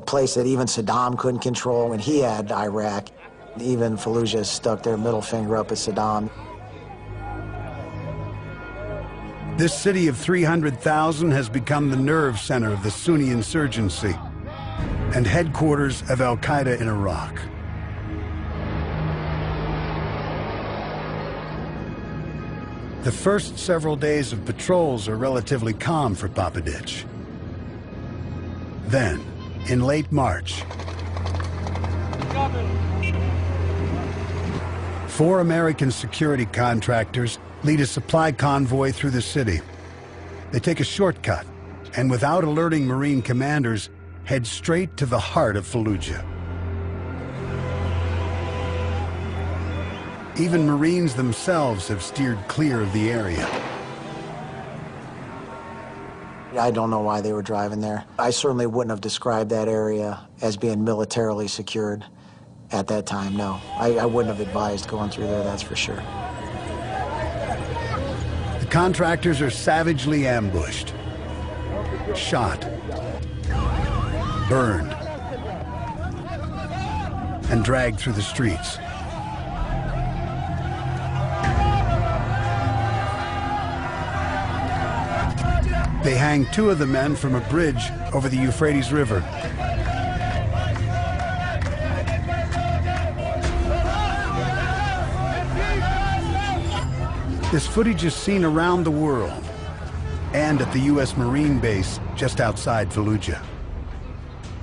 place that even Saddam couldn't control when he had Iraq. Even Fallujah stuck their middle finger up at Saddam.
This city of 300,000 has become the nerve center of the Sunni insurgency and headquarters of al-Qaeda in Iraq. The first several days of patrols are relatively calm for Papadich. Then, in late March, 4 American security contractors lead a supply convoy through the city. They take a shortcut, and without alerting Marine commanders, head straight to the heart of Fallujah. Even Marines themselves have steered clear of the area.
I don't know why they were driving there. I certainly wouldn't have described that area as being militarily secured at that time, no. I wouldn't have advised going through there, that's for sure.
The contractors are savagely ambushed, shot, burned, and dragged through the streets. They hang 2 of the men from a bridge over the Euphrates River. This footage is seen around the world and at the U.S. Marine base just outside Fallujah.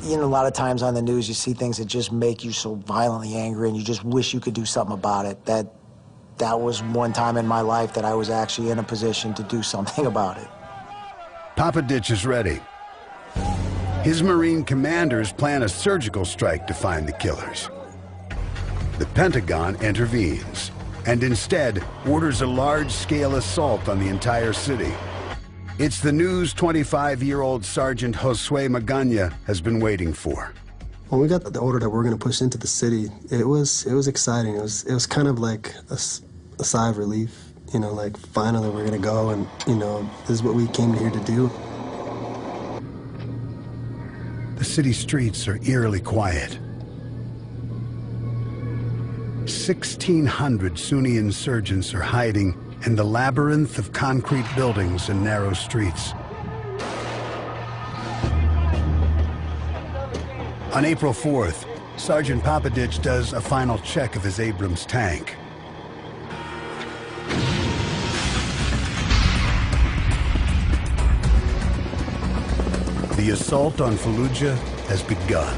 You know, a lot of times on the news you see things that just make you so violently angry and you just wish you could do something about it. That was one time in my life that I was actually in a position to do something about it.
Papadich is ready. His Marine commanders plan a surgical strike to find the killers. The Pentagon intervenes and instead orders a large-scale assault on the entire city. It's the news 25-year-old Sergeant Josue Magana has been waiting for.
When we got the order that we're going to push into the city, it was exciting. It was kind of like a sigh of relief. You know, like, finally we're gonna go and, you know, this is what we came here to do.
The city streets are eerily quiet. 1,600 Sunni insurgents are hiding in the labyrinth of concrete buildings and narrow streets. On April 4th, Sergeant Papadich does a final check of his Abrams tank. The assault on Fallujah has begun.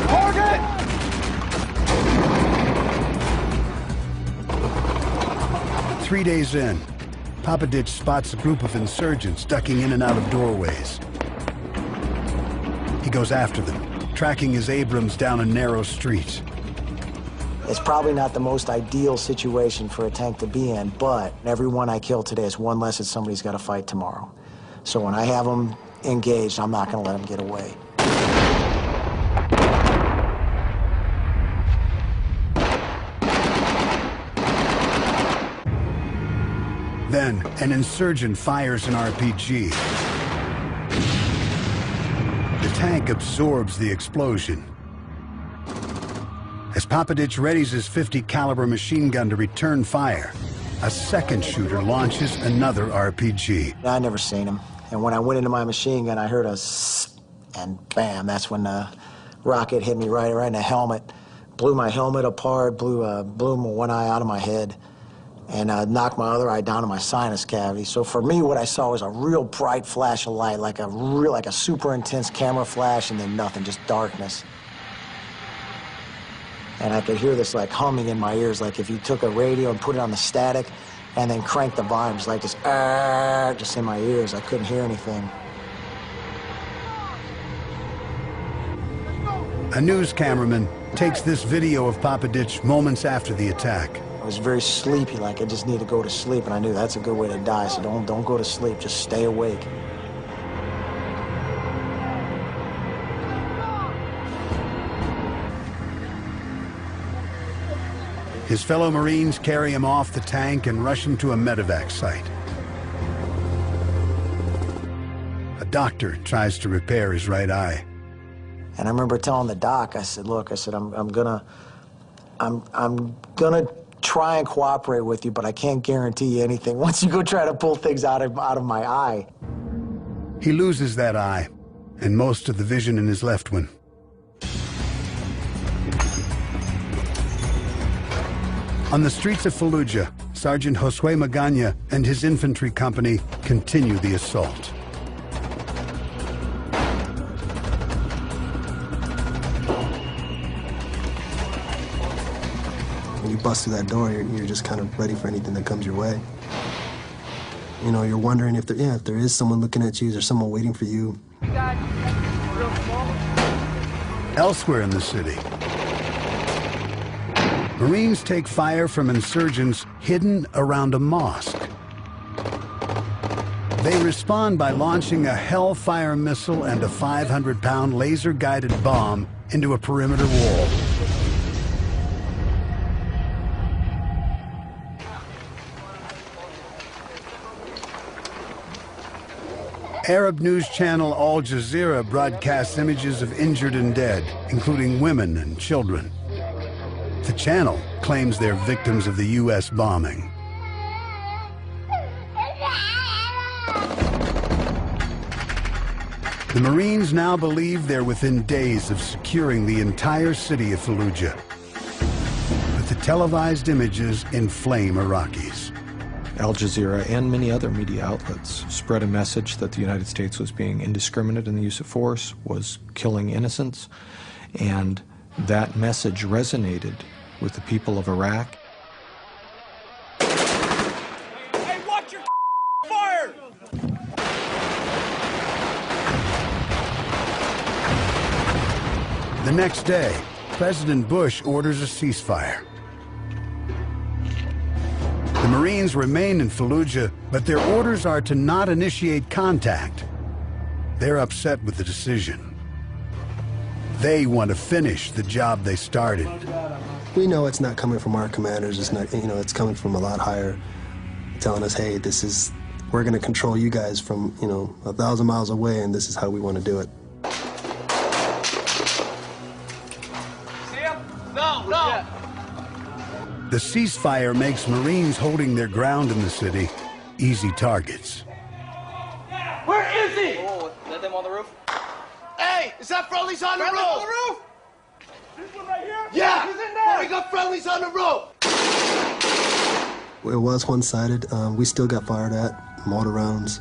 Target!
3 days in, Papadich spots a group of insurgents ducking in and out of doorways. He goes after them, tracking his Abrams down a narrow street.
It's probably not the most ideal situation for a tank to be in, but every one I kill today is one less that somebody's got to fight tomorrow. So when I have them engaged, I'm not going to let them get away.
Then, an insurgent fires an RPG. The tank absorbs the explosion. As Papadich readies his .50 caliber machine gun to return fire, a second shooter launches another RPG.
I never seen him, and when I went into my machine gun, I heard a sss, and bam, that's when the rocket hit me right in the helmet. Blew my helmet apart, blew one eye out of my head, and knocked my other eye down to my sinus cavity. So for me, what I saw was a real bright flash of light, like a super intense camera flash, and then nothing, just darkness. And I could hear this like humming in my ears, like if you took a radio and put it on the static and then cranked the volume, like this, just in my ears. I couldn't hear anything.
A news cameraman takes this video of Papadich moments after the attack.
I was very sleepy, like I just need to go to sleep, and I knew that's a good way to die, so don't go to sleep, just stay awake.
His fellow Marines carry him off the tank and rush him to a medevac site. A doctor tries to repair his right eye.
And I remember telling the doc, I said, look, I said, I'm gonna try and cooperate with you, but I can't guarantee you anything once you go try to pull things out of my eye.
He loses that eye and most of the vision in his left one. On the streets of Fallujah, Sergeant Josue Magana and his infantry company continue the assault.
When you bust through that door, you're just kind of ready for anything that comes your way. You know, you're wondering if there is someone looking at you, is there someone waiting for you?
Elsewhere in the city, Marines take fire from insurgents hidden around a mosque. They respond by launching a Hellfire missile and a 500-pound laser-guided bomb into a perimeter wall. Arab news channel Al Jazeera broadcasts images of injured and dead, including women and children. The channel claims they're victims of the U.S. bombing. The Marines now believe they're within days of securing the entire city of Fallujah. But the televised images inflame Iraqis.
Al Jazeera and many other media outlets spread a message that the United States was being indiscriminate in the use of force, was killing innocents, and that message resonated with the people of Iraq.
Hey, watch your fire!
The next day, President Bush orders a ceasefire. The Marines remain in Fallujah, but their orders are to not initiate contact. They're upset with the decision. They want to finish the job they started.
We know it's not coming from our commanders. It's not, you know, it's coming from a lot higher, telling us, hey, we're going to control you guys from, 1,000 miles away, and this is how we want to do it.
No!
The ceasefire makes Marines holding their ground in the city easy targets.
Where is he? Oh, is that them on the roof?
Hey, is that friendlies on the roof?
On the roof? This one right here?
Yeah!
He's in there!
We got friendlies on the roof!
It was one-sided. We still got fired at, mortar rounds.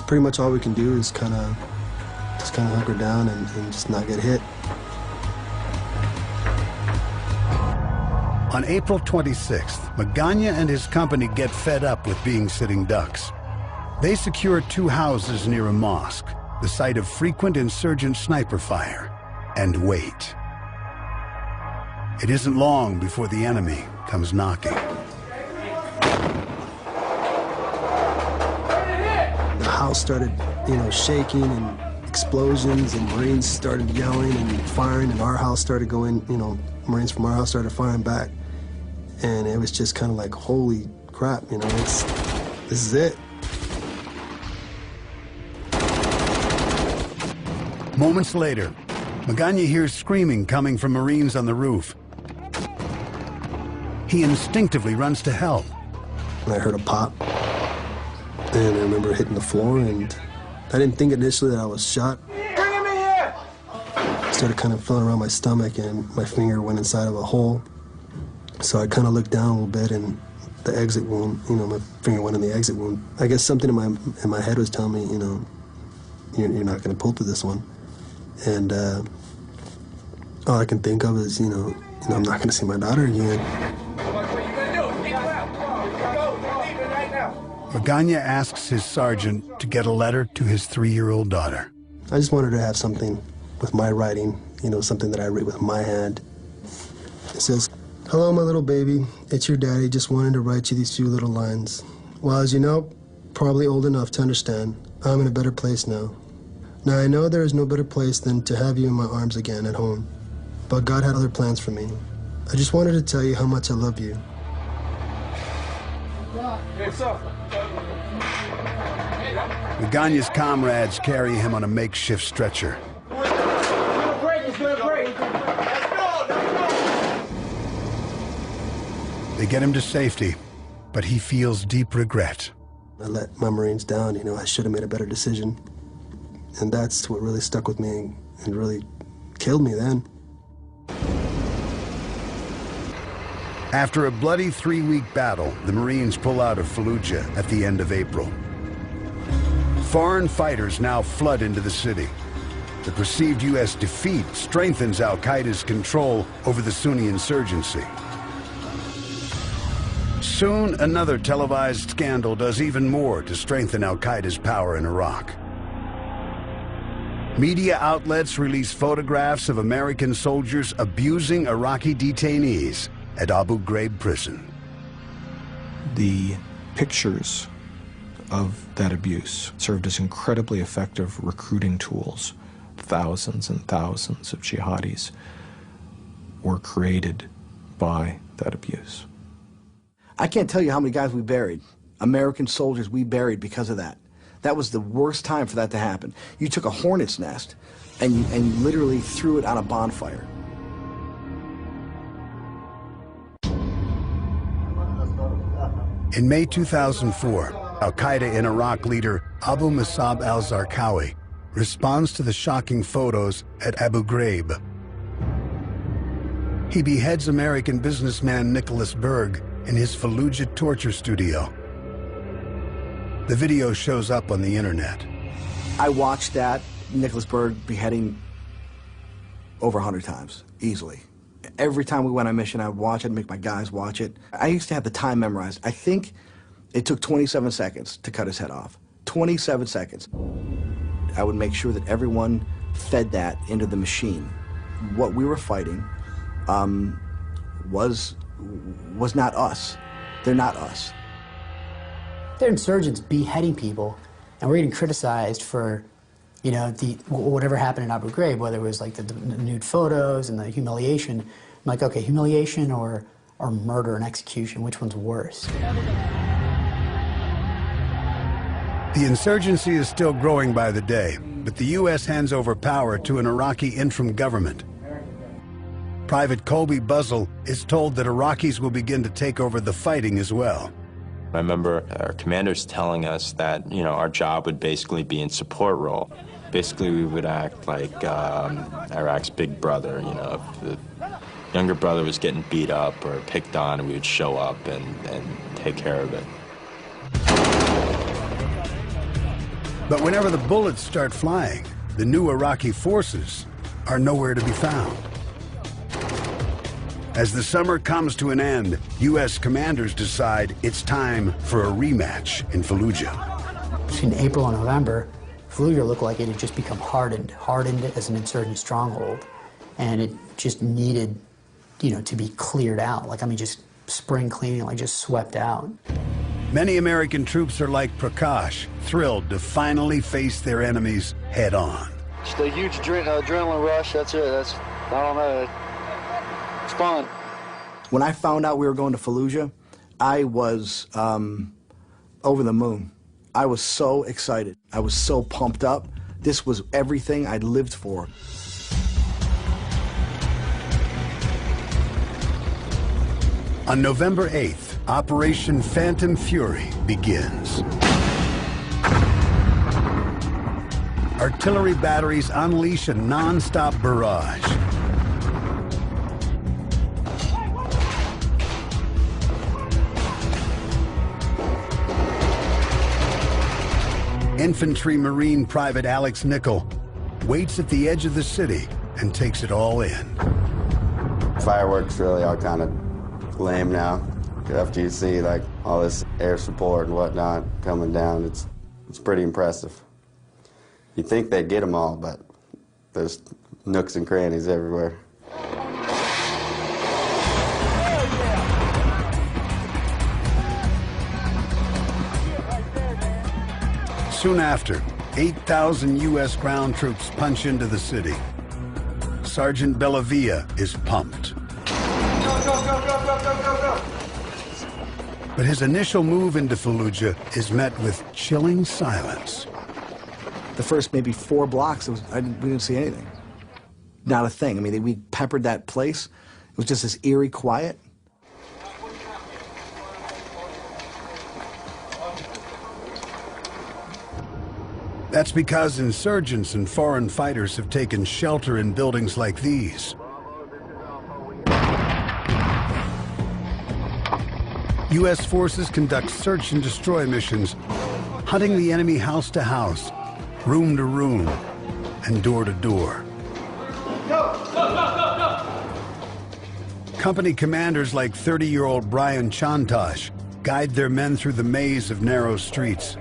Pretty much all we can do is kind of hunker down and just not get hit.
On April 26th, Magana and his company get fed up with being sitting ducks. They secure 2 houses near a mosque, the site of frequent insurgent sniper fire, and wait. It isn't long before the enemy comes knocking.
The house started, shaking and explosions, and Marines started yelling and firing, and our house started going, Marines from our house started firing back. And it was just kind of like, holy crap, this is it.
Moments later, Magana hears screaming coming from Marines on the roof. He instinctively runs to help.
And I heard a pop, and I remember hitting the floor, and I didn't think initially that I was shot.
Bring him in here!
I started kind of feeling around my stomach, and my finger went inside of a hole. So I kind of looked down a little bit, and the exit wound, my finger went in the exit wound. I guess something in my head was telling me, you're not going to pull through this one. And all I can think of is, I'm not going to see my daughter again.
Magana asks his sergeant to get a letter to his 3-year-old daughter.
I just wanted to have something with my writing, something that I read with my hand. It says, Hello, my little baby. It's your daddy. Just wanted to write you these few little lines. Well, as you know, probably old enough to understand, I'm in a better place now. Now, I know there is no better place than to have you in my arms again at home. But God had other plans for me. I just wanted to tell you how much I love you.
Hey, what's up?
Magana's comrades carry him on a makeshift stretcher. They get him to safety, but he feels deep regret.
I let my Marines down, you know, I should have made a better decision. And that's what really stuck with me and really killed me then.
After a bloody 3-week battle, the Marines pull out of Fallujah at the end of April. Foreign fighters now flood into the city. The perceived U.S. defeat strengthens al-Qaeda's control over the Sunni insurgency. Soon, another televised scandal does even more to strengthen al-Qaeda's power in Iraq. Media outlets release photographs of American soldiers abusing Iraqi detainees at Abu Ghraib prison.
The pictures of that abuse served as incredibly effective recruiting tools. Thousands and thousands of jihadis were created by that abuse.
I can't tell you how many guys we buried, American soldiers we buried because of that. That was the worst time for that to happen. You took a hornet's nest and you literally threw it on a bonfire.
In May 2004, al-Qaeda in Iraq leader Abu Musab al-Zarqawi responds to the shocking photos at Abu Ghraib. He beheads American businessman Nicholas Berg in his Fallujah torture studio. The video shows up on the internet.
I watched that Nicholas Berg beheading over 100 times, easily. Every time we went on mission, I would watch it, make my guys watch it. I used to have the time memorized. I think it took 27 seconds to cut his head off. 27 seconds. I would make sure that everyone fed that into the machine. What we were fighting was not us. They're not us.
They're insurgents beheading people, and we're getting criticized for, you know, whatever happened in Abu Ghraib, whether it was like the nude photos and the humiliation. I'm like, okay, humiliation or murder and execution, which one's worse?
The insurgency is still growing by the day, but the U.S. hands over power to an Iraqi interim government. Private Colby Buzzle is told that Iraqis will begin to take over the fighting as well.
I remember our commanders telling us that, you know, our job would basically be in support role. Basically, we would act like Iraq's big brother, you know. If the younger brother was getting beat up or picked on, we would show up and take care of it.
But whenever the bullets start flying, the new Iraqi forces are nowhere to be found. As the summer comes to an end, U.S. commanders decide it's time for a rematch in Fallujah.
Between April and November, Fallujah looked like it had just become hardened as an insurgent stronghold, and it just needed, you know, to be cleared out. Like, I mean, just spring cleaning, like just swept out.
Many American troops are like Prakash, thrilled to finally face their enemies head on.
Just a huge adrenaline rush, that's it. I don't know. It's fun.
When I found out we were going to Fallujah, I was over the moon. I was so excited. I was so pumped up. This was everything I'd lived for.
On November 8th, Operation Phantom Fury begins. Artillery batteries unleash a non-stop barrage. Infantry Marine Private Alex Nickel waits at the edge of the city and takes it all in.
Fireworks really are kind of lame now. After you see like all this air support and whatnot coming down, it's pretty impressive. You'd think they'd get them all, but there's nooks and crannies everywhere.
Soon after, 8,000 U.S. ground troops punch into the city. Sergeant Bellavia is pumped. But his initial move into Fallujah is met with chilling silence.
The first maybe 4 blocks, we didn't see anything. Not a thing. I mean, we peppered that place. It was just this eerie quiet.
That's because insurgents and foreign fighters have taken shelter in buildings like these. U.S. forces conduct search and destroy missions, hunting the enemy house to house, room to room, and door to door. Company commanders like 30-year-old Brian Chantosh guide their men through the maze of narrow streets.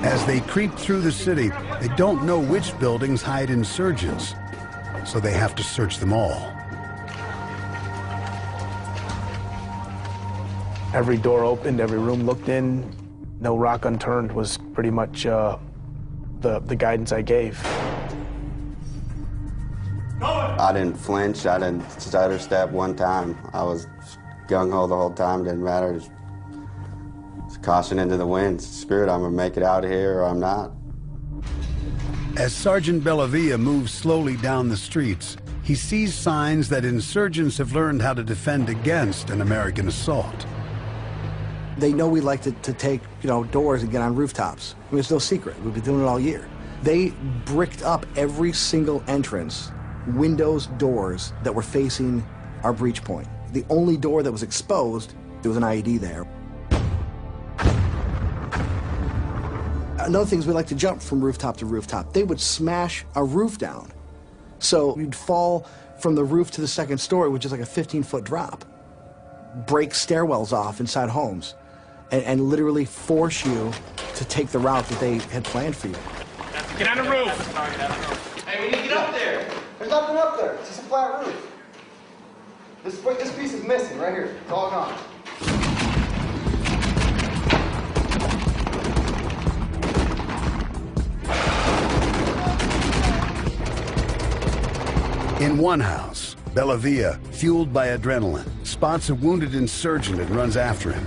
As they creep through the city, they don't know which buildings hide insurgents, so they have to search them all.
Every door opened, every room looked in, no rock unturned was pretty much the guidance I gave.
I didn't flinch, I didn't stutter step one time. I was gung-ho the whole time, didn't matter. Just caution into the wind. Screw it, I'm gonna make it out of here or I'm not.
As Sergeant Bellavia moves slowly down the streets, he sees signs that insurgents have learned how to defend against an American assault.
They know we like to take, doors and get on rooftops. I mean, it's no secret. We've been doing it all year. They bricked up every single entrance, windows, doors that were facing our breach point. The only door that was exposed, there was an IED there. Another thing is we like to jump from rooftop to rooftop. They would smash a roof down. So you'd fall from the roof to the second story, which is like a 15-foot drop. Break stairwells off inside homes and literally force you to take the route that they had planned for you.
Get on the roof!
Hey, we need to get up there. There's nothing up there. It's just a flat roof. This piece is missing right here. It's all gone.
In one house, Bellavia, fueled by adrenaline, spots a wounded insurgent and runs after him.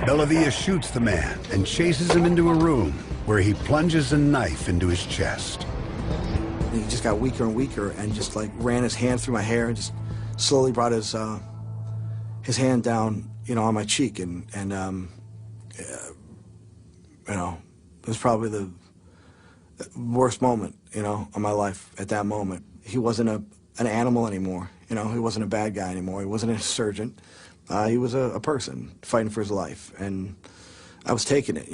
Bellavia shoots the man and chases him into a room where he plunges a knife into his chest.
He just got weaker and weaker and just like ran his hand through my hair and just slowly brought his hand down, on my cheek and it was probably the worst moment, of my life at that moment. He wasn't an animal anymore, he wasn't a bad guy anymore. He wasn't an insurgent. He was a person fighting for his life, and I was taking it,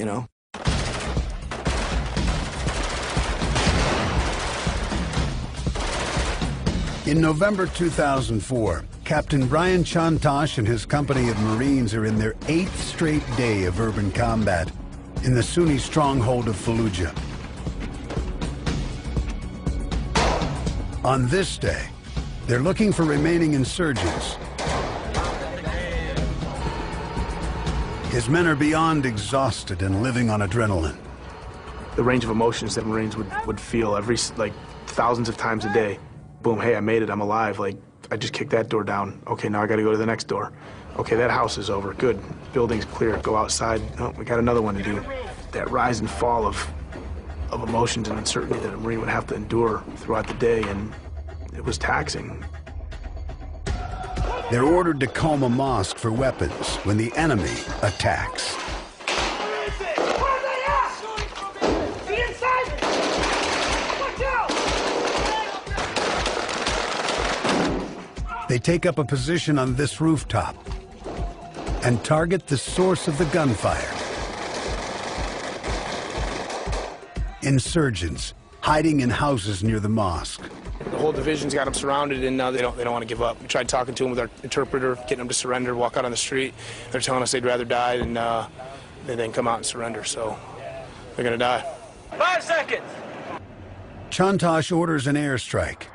In November 2004, Captain Brian Chantosh and his company of Marines are in their 8th straight day of urban combat in the Sunni stronghold of Fallujah. On this day, they're looking for remaining insurgents. His men are beyond exhausted and living on adrenaline.
The range of emotions that Marines would feel thousands of times a day. Boom, hey, I made it, I'm alive. I just kicked that door down. Okay, now I gotta go to the next door. Okay, that house is over, good. Building's clear, go outside. Oh, we got another one to do. That rise and fall of emotions and uncertainty that a Marine would have to endure throughout the day, and it was taxing.
They're ordered to comb a mosque for weapons when the enemy attacks. They take up a position on this rooftop and target the source of the gunfire. Insurgents hiding in houses near the mosque.
The whole division's got them surrounded, and they don't want to give up. We tried talking to them with our interpreter, getting them to surrender, walk out on the street. They're telling us they'd rather die than they then come out and surrender, so they're gonna die.
5 seconds!
Chantosh orders an airstrike.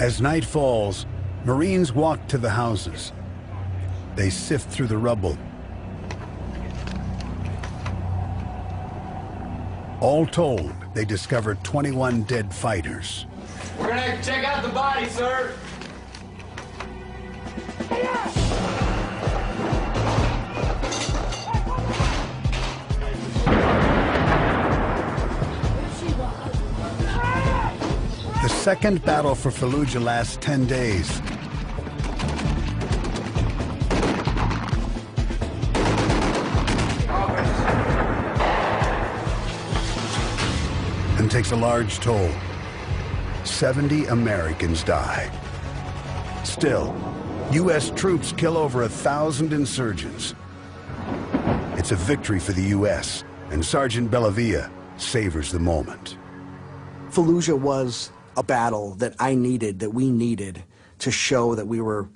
As night falls, Marines walk to the houses. They sift through the rubble. All told, they discover 21 dead fighters.
We're gonna check out the body, sir.
The second battle for Fallujah lasts 10 days. And takes a large toll. 70 Americans die. Still, U.S. troops kill over 1,000 insurgents. It's a victory for the U.S., and Sergeant Bellavia savors the moment.
Fallujah was a battle that I needed, that we needed, to show that we were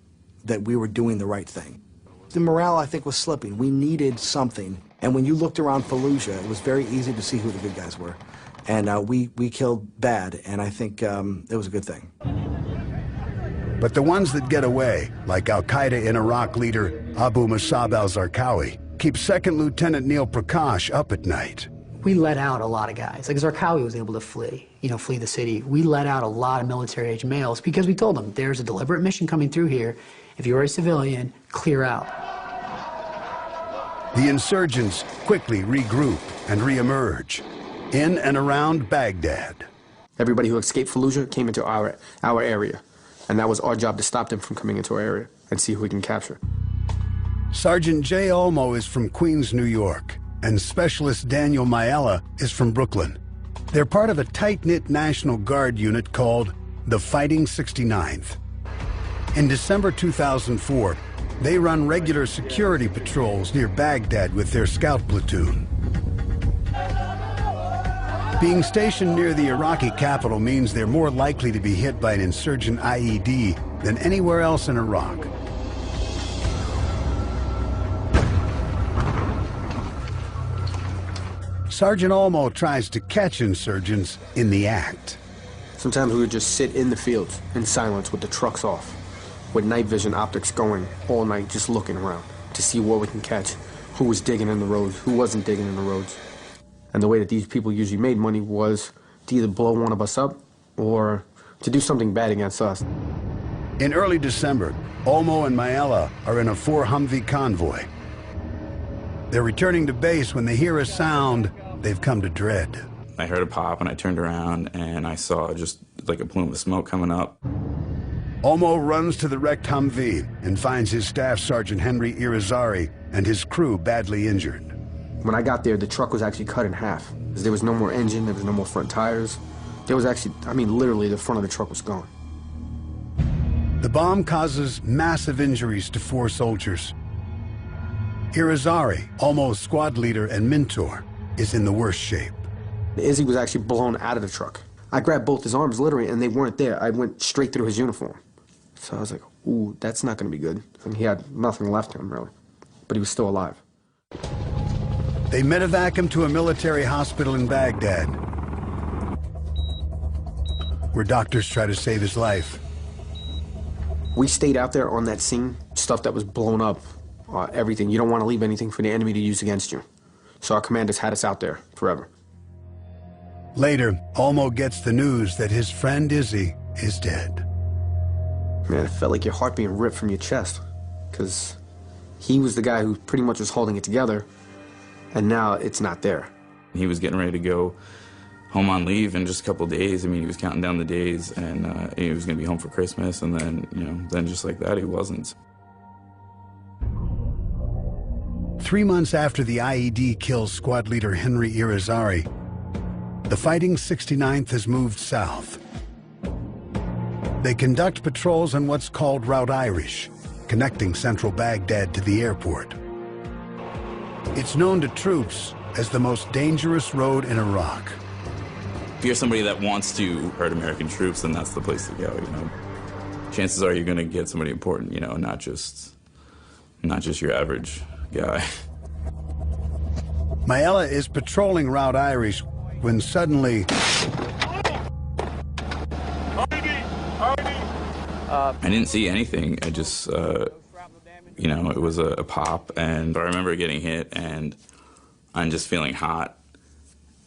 doing the right thing. The morale, I think, was slipping. We needed something. And when you looked around Fallujah, it was very easy to see who the good guys were. And we killed bad, and I think it was a good thing.
But the ones that get away, like Al-Qaeda in Iraq leader Abu Musab al-Zarqawi, keep Second Lieutenant Neil Prakash up at night.
We let out a lot of guys. Like Zarqawi was able to flee the city. We let out a lot of military-age males because we told them, there's a deliberate mission coming through here. If you're a civilian, clear out.
The insurgents quickly regroup and reemerge in and around Baghdad.
Everybody who escaped Fallujah came into our area, and that was our job to stop them from coming into our area and see who we can capture.
Sergeant Jay Olmo is from Queens, New York, and Specialist Daniel Mayella is from Brooklyn. They're part of a tight-knit National Guard unit called the Fighting 69th. In December 2004, they run regular security patrols near Baghdad with their scout platoon. Being stationed near the Iraqi capital means they're more likely to be hit by an insurgent IED than anywhere else in Iraq. Sergeant Olmo tries to catch insurgents in the act.
Sometimes we would just sit in the fields in silence with the trucks off, with night vision optics going all night, just looking around to see what we can catch, who was digging in the roads, who wasn't digging in the roads. And the way that these people usually made money was to either blow one of us up or to do something bad against us.
In early December, Olmo and Mayella are in a 4 Humvee convoy. They're returning to base when they hear a sound they've come to dread.
I heard a pop and I turned around and I saw just like a plume of smoke coming up.
Olmo runs to the wrecked Humvee and finds his Staff Sergeant Henry Irizarry and his crew badly injured.
When I got there, the truck was actually cut in half. There was no more engine, there was no more front tires. There was actually, literally the front of the truck was gone.
The bomb causes massive injuries to 4 soldiers. Irizarry, Olmo's squad leader and mentor, is in the worst shape.
Izzy was actually blown out of the truck. I grabbed both his arms literally and they weren't there. I went straight through his uniform. So I was like, ooh, that's not gonna be good. And he had nothing left in him really, but he was still alive.
They medevac him to a military hospital in Baghdad, where doctors try to save his life.
We stayed out there on that scene, stuff that was blown up, everything. You don't want to leave anything for the enemy to use against you. So our commanders had us out there forever.
Later, Olmo gets the news that his friend Izzy is dead.
Man, it felt like your heart being ripped from your chest, because he was the guy who pretty much was holding it together, and now it's not there.
He was getting ready to go home on leave in just a couple of days. He was counting down the days, and he was going to be home for Christmas, and then, then just like that, he wasn't.
3 months after the IED kills squad leader Henry Irizarry, the Fighting 69th has moved south. They conduct patrols on what's called Route Irish, connecting central Baghdad to the airport. It's known to troops as the most dangerous road in Iraq.
If you're somebody that wants to hurt American troops, then that's the place to go, Chances are you're going to get somebody important, not just your average guy.
Mayella is patrolling Route Irish when suddenly
I didn't see anything. I just, you know, it was a pop, and I remember getting hit, and I'm just feeling hot,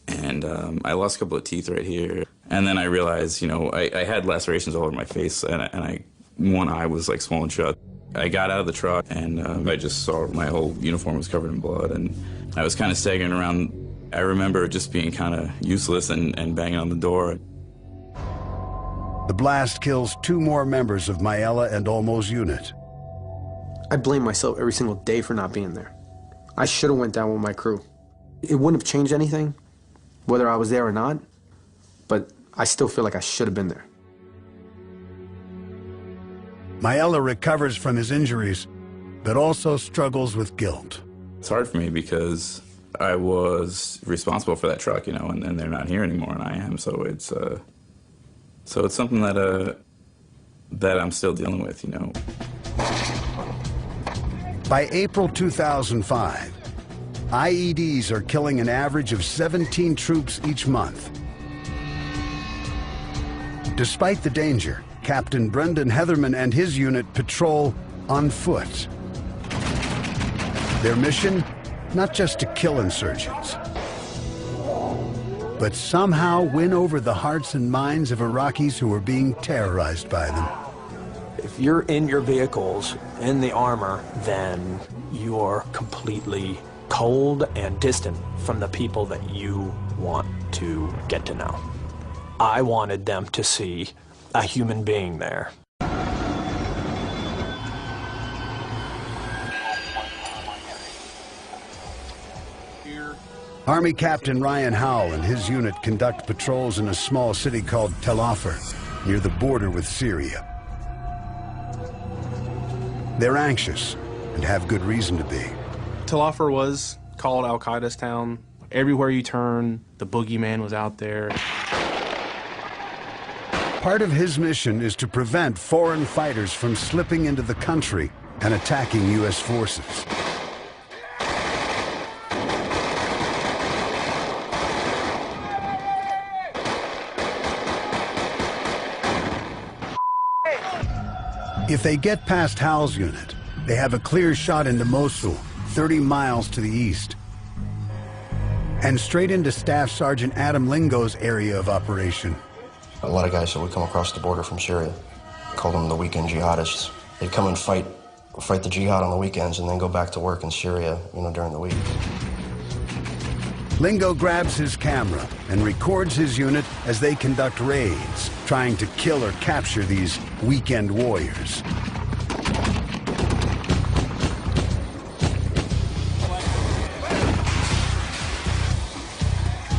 and I lost a couple of teeth right here. And then I realized, you know, I had lacerations all over my face, and one eye was like swollen shut. I got out of the truck, and I just saw my whole uniform was covered in blood, and I was kind of staggering around. I remember just being kind of useless and banging on the door.
The blast kills 2 more members of Mayela and Olmo's unit.
I blame myself every single day for not being there. I should have went down with my crew. It wouldn't have changed anything, whether I was there or not, but I still feel like I should have been there.
Mayela recovers from his injuries, but also struggles with guilt.
It's hard for me because I was responsible for that truck, you know, and they're not here anymore, and I am, so it's something that I'm still dealing with, you know.
By April 2005, IEDs are killing an average of 17 troops each month. Despite the danger, Captain Brendan Heatherman and his unit patrol on foot. Their mission, not just to kill insurgents, but somehow win over the hearts and minds of Iraqis who are being terrorized by them.
If you're in your vehicles, in the armor, then you're completely cold and distant from the people that you want to get to know. I wanted them to see a human being there.
Army Captain Ryan Howell and his unit conduct patrols in a small city called Tel Afar, near the border with Syria. They're anxious and have good reason to be.
Tel Afar was called Al-Qaeda's town. Everywhere you turn, the boogeyman was out there.
Part of his mission is to prevent foreign fighters from slipping into the country and attacking U.S. forces. If they get past Howell's unit, they have a clear shot into Mosul, 30 miles to the east, and straight into Staff Sergeant Adam Lingo's area of operation.
A lot of guys that would come across the border from Syria, called them the weekend jihadists. They'd come and fight the jihad on the weekends and then go back to work in Syria, you know, during the week.
Lingo grabs his camera and records his unit as they conduct raids, trying to kill or capture these weekend warriors.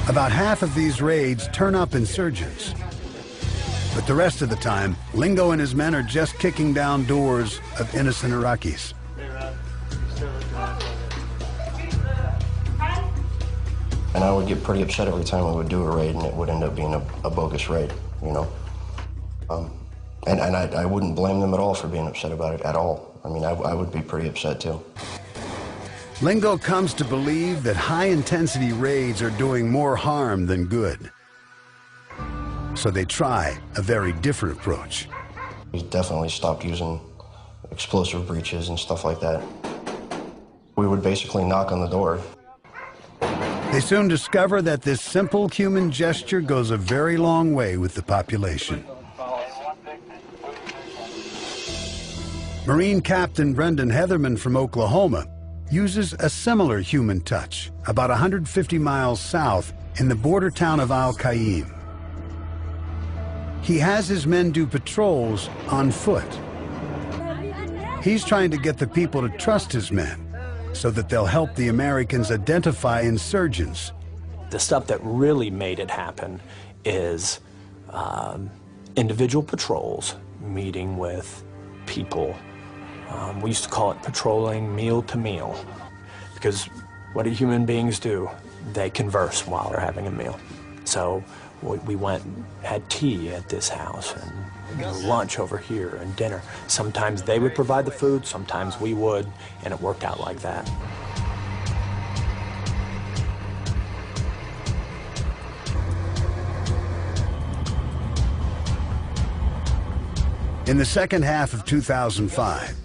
About half of these raids turn up insurgents. But the rest of the time, Lingo and his men are just kicking down doors of innocent Iraqis.
And I would get pretty upset every time we would do a raid, and it would end up being a bogus raid, you know. And I wouldn't blame them at all for being upset about it, at all. I mean, I would be pretty upset, too.
Lingo comes to believe that high-intensity raids are doing more harm than good. So they try a very different approach.
We definitely stopped using explosive breaches and stuff like that. We would basically knock on the door.
They soon discover that this simple human gesture goes a very long way with the population. Marine Captain Brendan Heatherman from Oklahoma uses a similar human touch about 150 miles south in the border town of Al-Qaim. He has his men do patrols on foot. He's trying to get the people to trust his men so that they'll help the Americans identify insurgents.
The stuff that really made it happen is individual patrols meeting with people. We used to call it patrolling meal to meal, because what do human beings do? They converse while they're having a meal. So we went and had tea at this house, and lunch over here, and dinner. Sometimes they would provide the food, sometimes we would, and it worked out like that.
In the second half of 2005,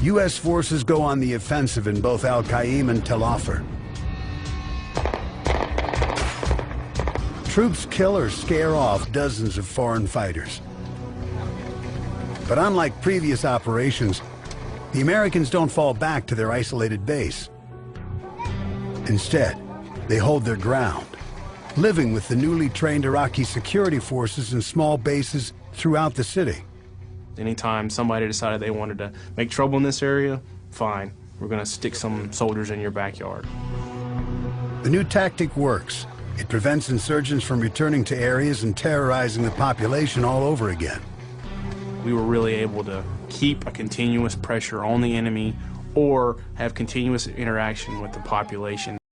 U.S. forces go on the offensive in both Al Qaim and Tel Afar. Troops kill or scare off dozens of foreign fighters. But unlike previous operations, the Americans don't fall back to their isolated base. Instead, they hold their ground, living with the newly trained Iraqi security forces in small bases throughout the city.
Anytime somebody decided they wanted to make trouble in this area, fine, we're going to stick some soldiers in your backyard.
The new tactic works. It prevents insurgents from returning to areas and terrorizing the population all over again.
We were really able to keep a continuous pressure on the enemy or have continuous interaction with the population.